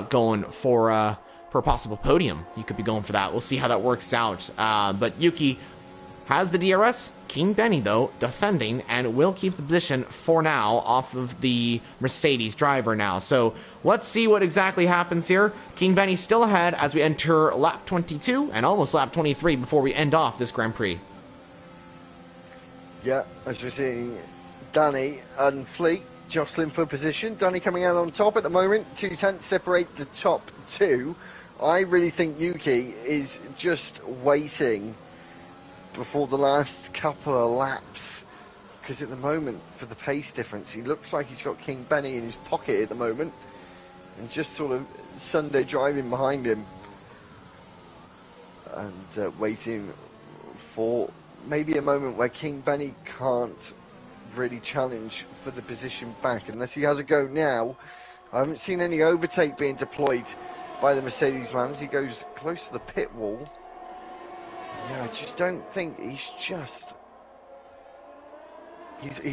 going for a possible podium. You could be going for that. We'll see how that works out. But Yuki has the DRS. King Benny, though, defending, and will keep the position for now off of the Mercedes driver now. So let's see what exactly happens here. King Benny still ahead as we enter lap 22 and almost lap 23 before we end off this Grand Prix. Yeah, as we're seeing Danny and Fleet jostling for position. Danny coming out on top at the moment. 2 tenths separate the top two. I really think Yuki is just waiting before the last couple of laps, because at the moment, for the pace difference, he looks like he's got King Benny in his pocket at the moment, and just sort of Sunday driving behind him, and waiting for maybe a moment where King Benny can't really challenge for the position back, unless he has a go now. I haven't seen any overtake being deployed by the Mercedes man as he goes close to the pit wall. Yeah, I just don't think he's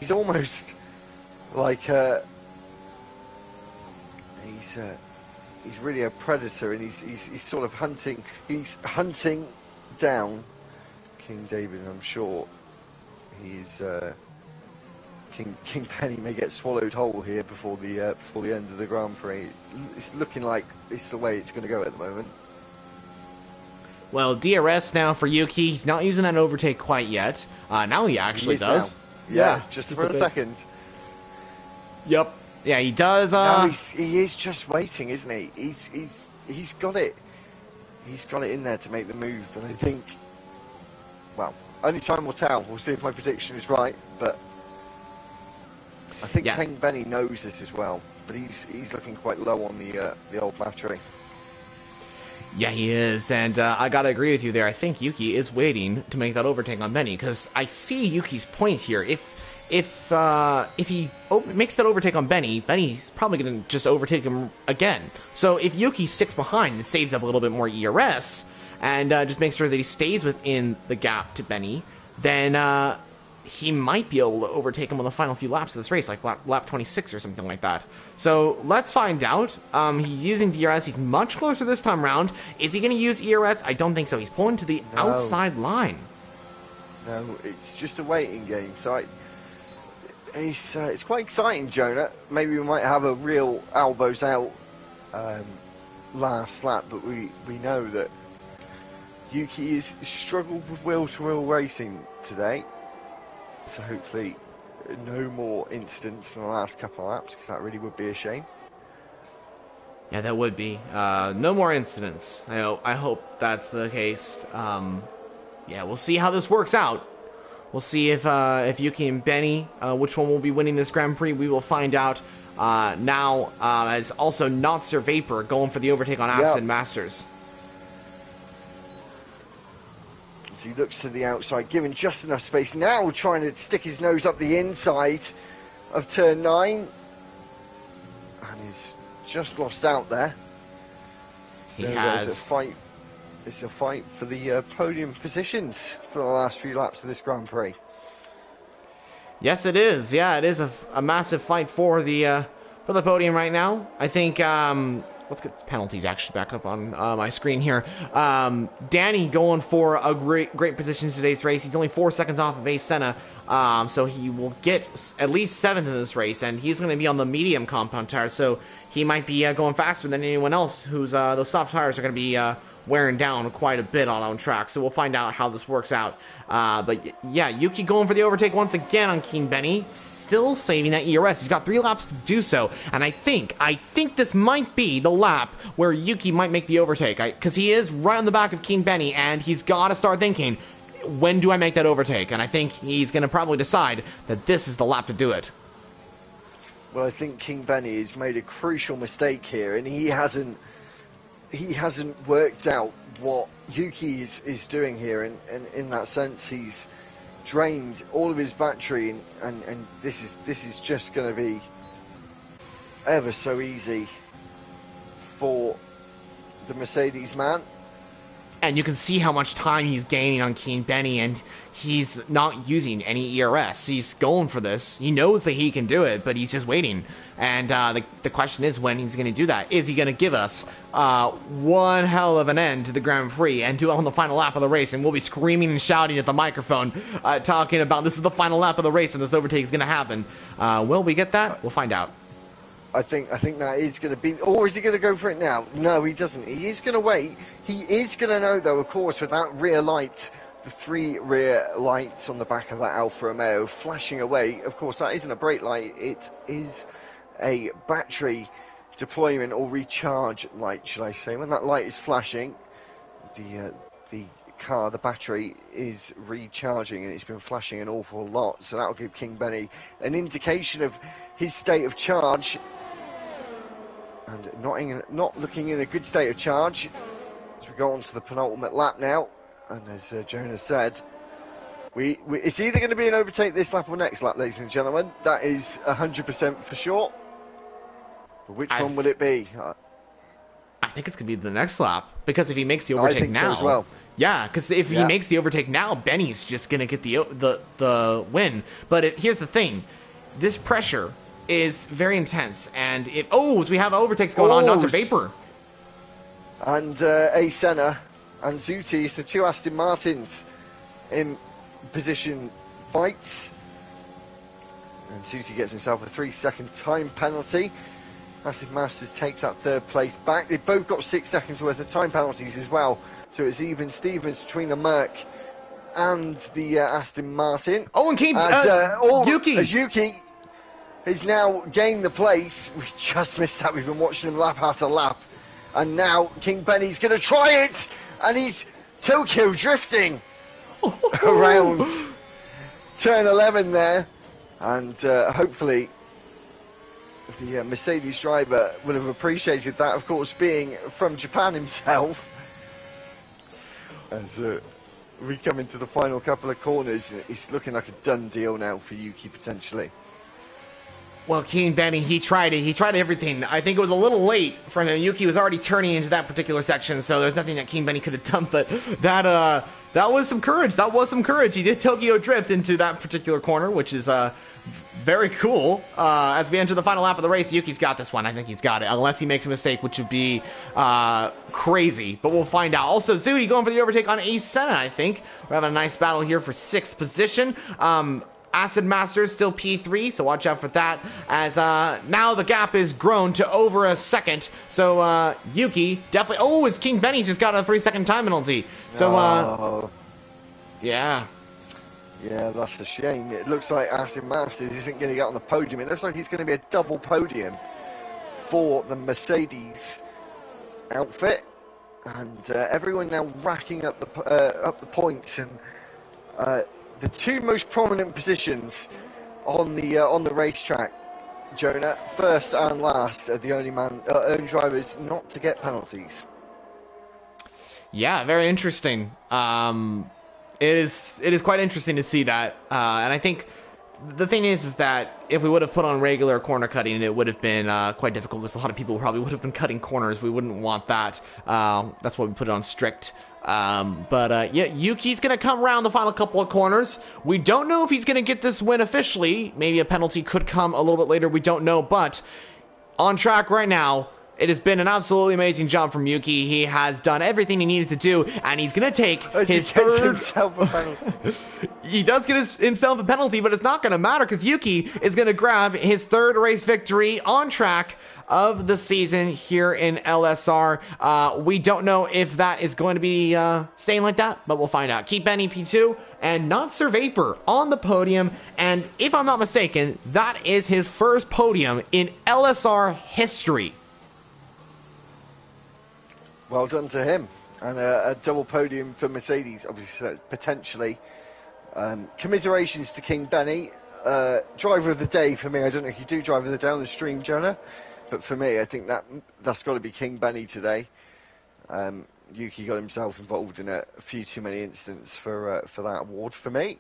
almost like he's really a predator, and he's sort of hunting down King David, and I'm sure he's King Benny may get swallowed whole here before the end of the Grand Prix. It's looking like it's the way it's going to go at the moment. Well, DRS now for Yuki. He's not using that overtake quite yet. Now he actually does. Yeah, just for a second. Yep. Yeah, he does. No, he is just waiting, isn't he? He's got it. He's got it in there to make the move. But I think, well, only time will tell. We'll see if my prediction is right. But I think King Benny knows this as well. But he's looking quite low on the old battery. Yeah, he is, and I gotta agree with you there. I think Yuki is waiting to make that overtake on Benny, because I see Yuki's point here. If he makes that overtake on Benny, Benny's probably gonna just overtake him again. So if Yuki sticks behind and saves up a little bit more ERS, and just makes sure that he stays within the gap to Benny, then he might be able to overtake him on the final few laps of this race, like lap 26 or something like that. So let's find out. He's using DRS. He's much closer this time around. Is he going to use ERS? I don't think so. He's pulling to the outside line. No, it's just a waiting game. So it's quite exciting, Jonah. Maybe we might have a real elbows out last lap, but we know that Yuki has struggled with wheel-to-wheel racing today. So hopefully no more incidents in the last couple of laps, because that really would be a shame. Yeah, that would be. No more incidents. I hope that's the case. Yeah, we'll see how this works out. We'll see if Yuki and Benny, which one will be winning this Grand Prix. We will find out now, as also Not Sir Vapor going for the overtake on Aston Masters. As he looks to the outside, giving just enough space. Now trying to stick his nose up the inside of turn 9. And he's just lost out there. He So has. there's a fight. It's a fight for the podium positions for the last few laps of this Grand Prix. Yes, it is. Yeah, it is a massive fight for the podium right now. I think. Let's get the penalties actually back up on my screen here. Danny going for a great position in today's race. He's only 4 seconds off of Ace Senna, so he will get at least 7th in this race, and he's going to be on the medium compound tire, so he might be going faster than anyone else whose those soft tires are going to be wearing down quite a bit on track. So we'll find out how this works out. But yeah, Yuki going for the overtake once again on King Benny, still saving that ERS. He's got 3 laps to do so, and I think this might be the lap where Yuki might make the overtake, because he is right on the back of King Benny, and he's got to start thinking, when do I make that overtake? And I think he's going to probably decide that this is the lap to do it. Well, I think King Benny has made a crucial mistake here, and he hasn't worked out what Yuki is doing here, and in that sense he's drained all of his battery, and this is just going to be ever so easy for the Mercedes man. And you can see how much time he's gaining on King Benny, and he's not using any ERS. He's going for this. He knows that he can do it, but he's just waiting. And the question is when he's going to do that. Is he going to give us one hell of an end to the Grand Prix and do it on the final lap of the race? And we'll be screaming and shouting at the microphone, talking about this is the final lap of the race and this overtake is going to happen. Will we get that? We'll find out. I think that is going to be, or is he going to go for it now? No, he doesn't. He is going to wait. He is going to know, though, of course, with that rear light, the 3 rear lights on the back of that Alfa Romeo flashing away. Of course, that isn't a brake light. It is a battery deployment or recharge light, should I say. When that light is flashing, the battery is recharging, and it's been flashing an awful lot. So that will give King Benny an indication of his state of charge, and not looking in a good state of charge as we go on to the penultimate lap now. And as Jonah said, it's either going to be an overtake this lap or next lap, ladies and gentlemen. That is 100% for sure. But which one will it be? I think it's going to be the next lap, because if he makes the overtake now, so as well. Yeah, because if he makes the overtake now, Benny's just going to get the win. But here's the thing. This pressure is very intense, and so we have overtakes going on, not to Vapor. And Ace Senna and Zuti, it's the 2 Aston Martins in position fights. And Zuti gets himself a 3-second time penalty. Aston Masters takes that 3rd place back. They've both got 6 seconds worth of time penalties as well. So it's even Stevens between the Merc and the Aston Martin. Oh, and Yuki. As Yuki has now gained the place. We just missed that. We've been watching him lap after lap. And now King Benny's going to try it. And he's Tokyo drifting around turn 11 there. And hopefully the Mercedes driver would have appreciated that, of course, being from Japan himself. As we come into the final couple of corners, it's looking like a done deal now for Yuki, potentially. Well, King Benny, he tried it. He tried everything. I think it was a little late for him. Yuki was already turning into that particular section, so there's nothing that King Benny could have done. But that was some courage. That was some courage. He did Tokyo drift into that particular corner, which is very cool. As we enter the final lap of the race, Yuki's got this one. I think he's got it, unless he makes a mistake, which would be crazy. But we'll find out. Also, Zudi going for the overtake on Ace Senna, I think. We're having a nice battle here for 6th position. Acid Masters still P3, so watch out for that, as now the gap is grown to over a second. So Yuki definitely, it's King Benny's just got a 3-second time penalty. So yeah, that's a shame. It looks like Acid Masters isn't going to get on the podium. It looks like it's going to be a double podium for the Mercedes outfit, and everyone now racking up the points, and the 2 most prominent positions on the racetrack, Jonah, first and last, are the only drivers not to get penalties. Yeah, very interesting. It is quite interesting to see that, and I think the thing is that if we would have put on regular corner cutting, it would have been quite difficult because a lot of people probably would have been cutting corners. We wouldn't want that. That's why we put it on strict. Yeah, Yuki's going to come around the final couple of corners. We don't know if he's going to get this win officially. Maybe a penalty could come a little bit later. We don't know, but on track right now. It has been an absolutely amazing job from Yuki. He has done everything he needed to do, and he's going to take his third... himself a penalty. He does get himself a penalty, but it's not going to matter because Yuki is going to grab his third race victory on track of the season here in LSR. We don't know if that is going to be staying like that, but we'll find out. Keep Benny P2 and Not Sir Vapor on the podium, and if I'm not mistaken, that is his first podium in LSR history. Well done to him. And a double podium for Mercedes, obviously, potentially. Commiserations to King Benny. Driver of the day for me. I don't know if you do driver of the day on the stream, Jonah. But for me, I think that's got to be King Benny today. Yuki got himself involved in a few too many incidents for that award for me.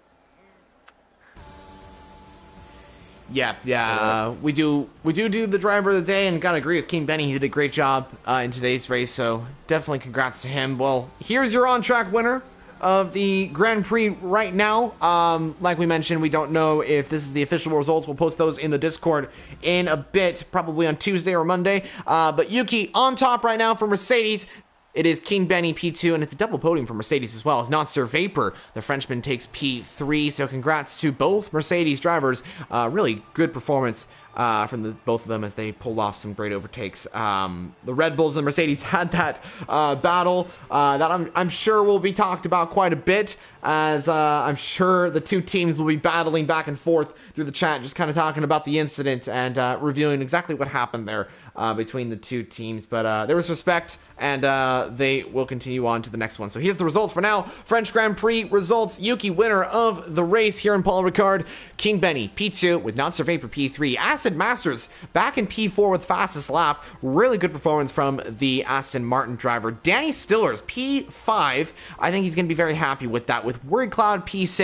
Yeah. We do the driver of the day, and gotta agree with King Benny. He did a great job in today's race, so definitely congrats to him. Well, here's your on-track winner of the Grand Prix right now. Like we mentioned, we don't know if this is the official results. We'll post those in the Discord in a bit, probably on Tuesday or Monday. But Yuki on top right now for Mercedes. It is King Benny P2, and it's a double podium for Mercedes as well. It's not Sir Vapor. The Frenchman takes P3, so congrats to both Mercedes drivers. Really good performance from both of them as they pulled off some great overtakes. The Red Bulls and Mercedes had that battle that I'm sure will be talked about quite a bit, as I'm sure the two teams will be battling back and forth through the chat, just kind of talking about the incident and reviewing exactly what happened there between the two teams. But there was respect, and they will continue on to the next one. So here's the results for now. French Grand Prix results. Yuki, winner of the race here in Paul Ricard. King Benny, P2 with Not Sir Vapor, P3. Acid Masters back in P4 with fastest lap. Really good performance from the Aston Martin driver. Danny Stillers, P5. I think he's going to be very happy with that. With Word Cloud, P6.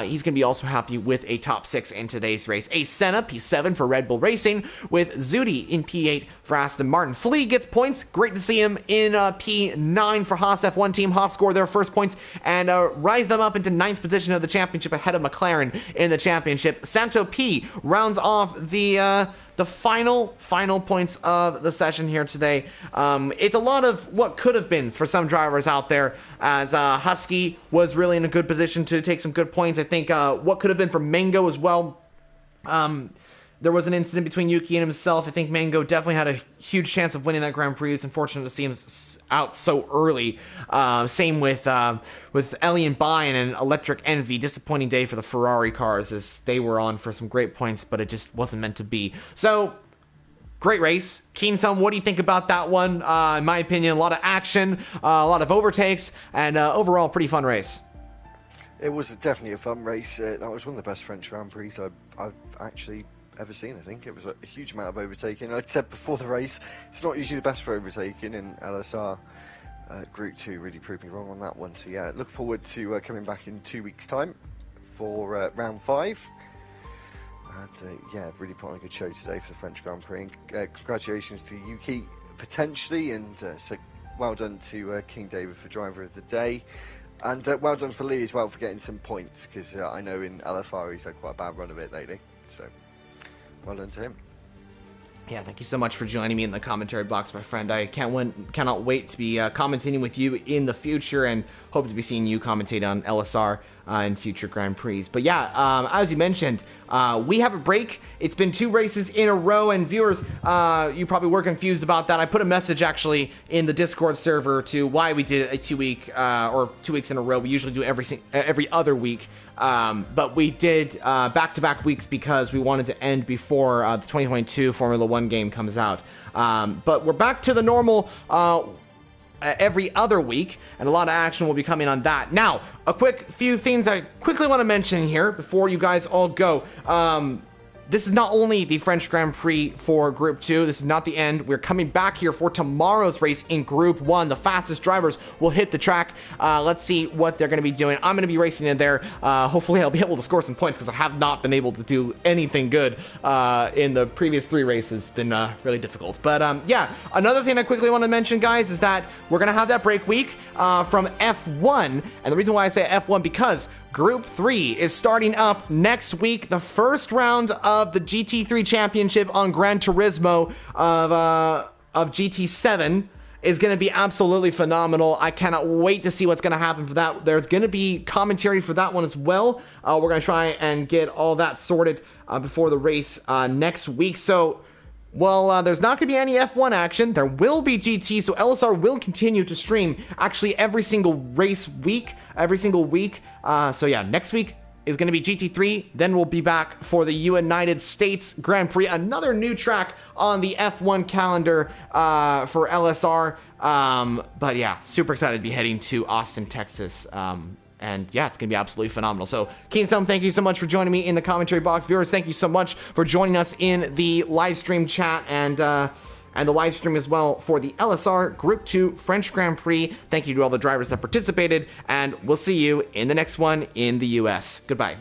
He's going to be also happy with a top 6 in today's race. A Senna, P7 for Red Bull Racing, with Zudi in P8 for Aston Martin. Flea gets points. Great to see him in P9 for Haas F1 team. Haas scored their first points and rise them up into 9th position of the championship ahead of McLaren in the championship. Santo P rounds off the final points of the session here today. It's a lot of what could have been for some drivers out there, as Husky was really in a good position to take some good points. I think what could have been for Mango as well. There was an incident between Yuki and himself. I think Mango definitely had a huge chance of winning that Grand Prix. It's unfortunate to see him out so early. Same with Ellie and Bayern and Electric Envy. Disappointing day for the Ferrari cars, as they were on for some great points, but it just wasn't meant to be. So, great race. Keen-san, what do you think about that one? In my opinion, a lot of action, a lot of overtakes, and overall, pretty fun race. It was definitely a fun race. That was one of the best French Grand Prix I've actually ever seen. I think it was a huge amount of overtaking. I said before the race, it's not usually the best for overtaking in LSR. Group 2 really proved me wrong on that one. So yeah, look forward to coming back in 2 weeks' time for round 5. And yeah, really put on a good show today for the French Grand Prix. And, congratulations to Yuki potentially, and so well done to King David for driver of the day. And well done for Lee as well for getting some points, because I know in LFR he's had quite a bad run of it lately. So well done to him. Yeah, thank you so much for joining me in the commentary box, my friend. I cannot wait to be commentating with you in the future, and hope to be seeing you commentate on LSR in future Grand Prix. But yeah, as you mentioned, we have a break. It's been 2 races in a row, and viewers, you probably were confused about that. I put a message actually in the Discord server to why we did a 2 week or 2 weeks in a row. We usually do every other week. But we did back-to-back weeks because we wanted to end before the 2022 Formula 1 game comes out. But we're back to the normal every other week, and a lot of action will be coming on that. Now, a quick few things I quickly want to mention here before you guys all go. this is not only the French Grand Prix for Group 2, this is not the end. We're coming back here for tomorrow's race in Group 1. The fastest drivers will hit the track. Let's see what they're going to be doing. I'm going to be racing in there. Hopefully I'll be able to score some points because I have not been able to do anything good in the previous 3 races. It's been really difficult. But yeah, another thing I quickly want to mention, guys, is that we're going to have that break week from F1. And the reason why I say F1, because Group 3 is starting up next week. The first round of the GT3 Championship on Gran Turismo of GT7 is going to be absolutely phenomenal. I cannot wait to see what's going to happen for that. There's going to be commentary for that one as well. We're going to try and get all that sorted before the race next week. So, well, there's not going to be any F1 action. There will be GT, so LSR will continue to stream actually every single race week, every single week. So yeah, next week is going to be GT3. Then we'll be back for the United States Grand Prix, another new track on the F1 calendar for LSR. But yeah, super excited to be heading to Austin, Texas. And yeah, it's going to be absolutely phenomenal. So, Keystone, thank you so much for joining me in the commentary box. Viewers, thank you so much for joining us in the live stream chat and the live stream as well for the LSR Group 2 French Grand Prix. Thank you to all the drivers that participated, and we'll see you in the next one in the US. Goodbye.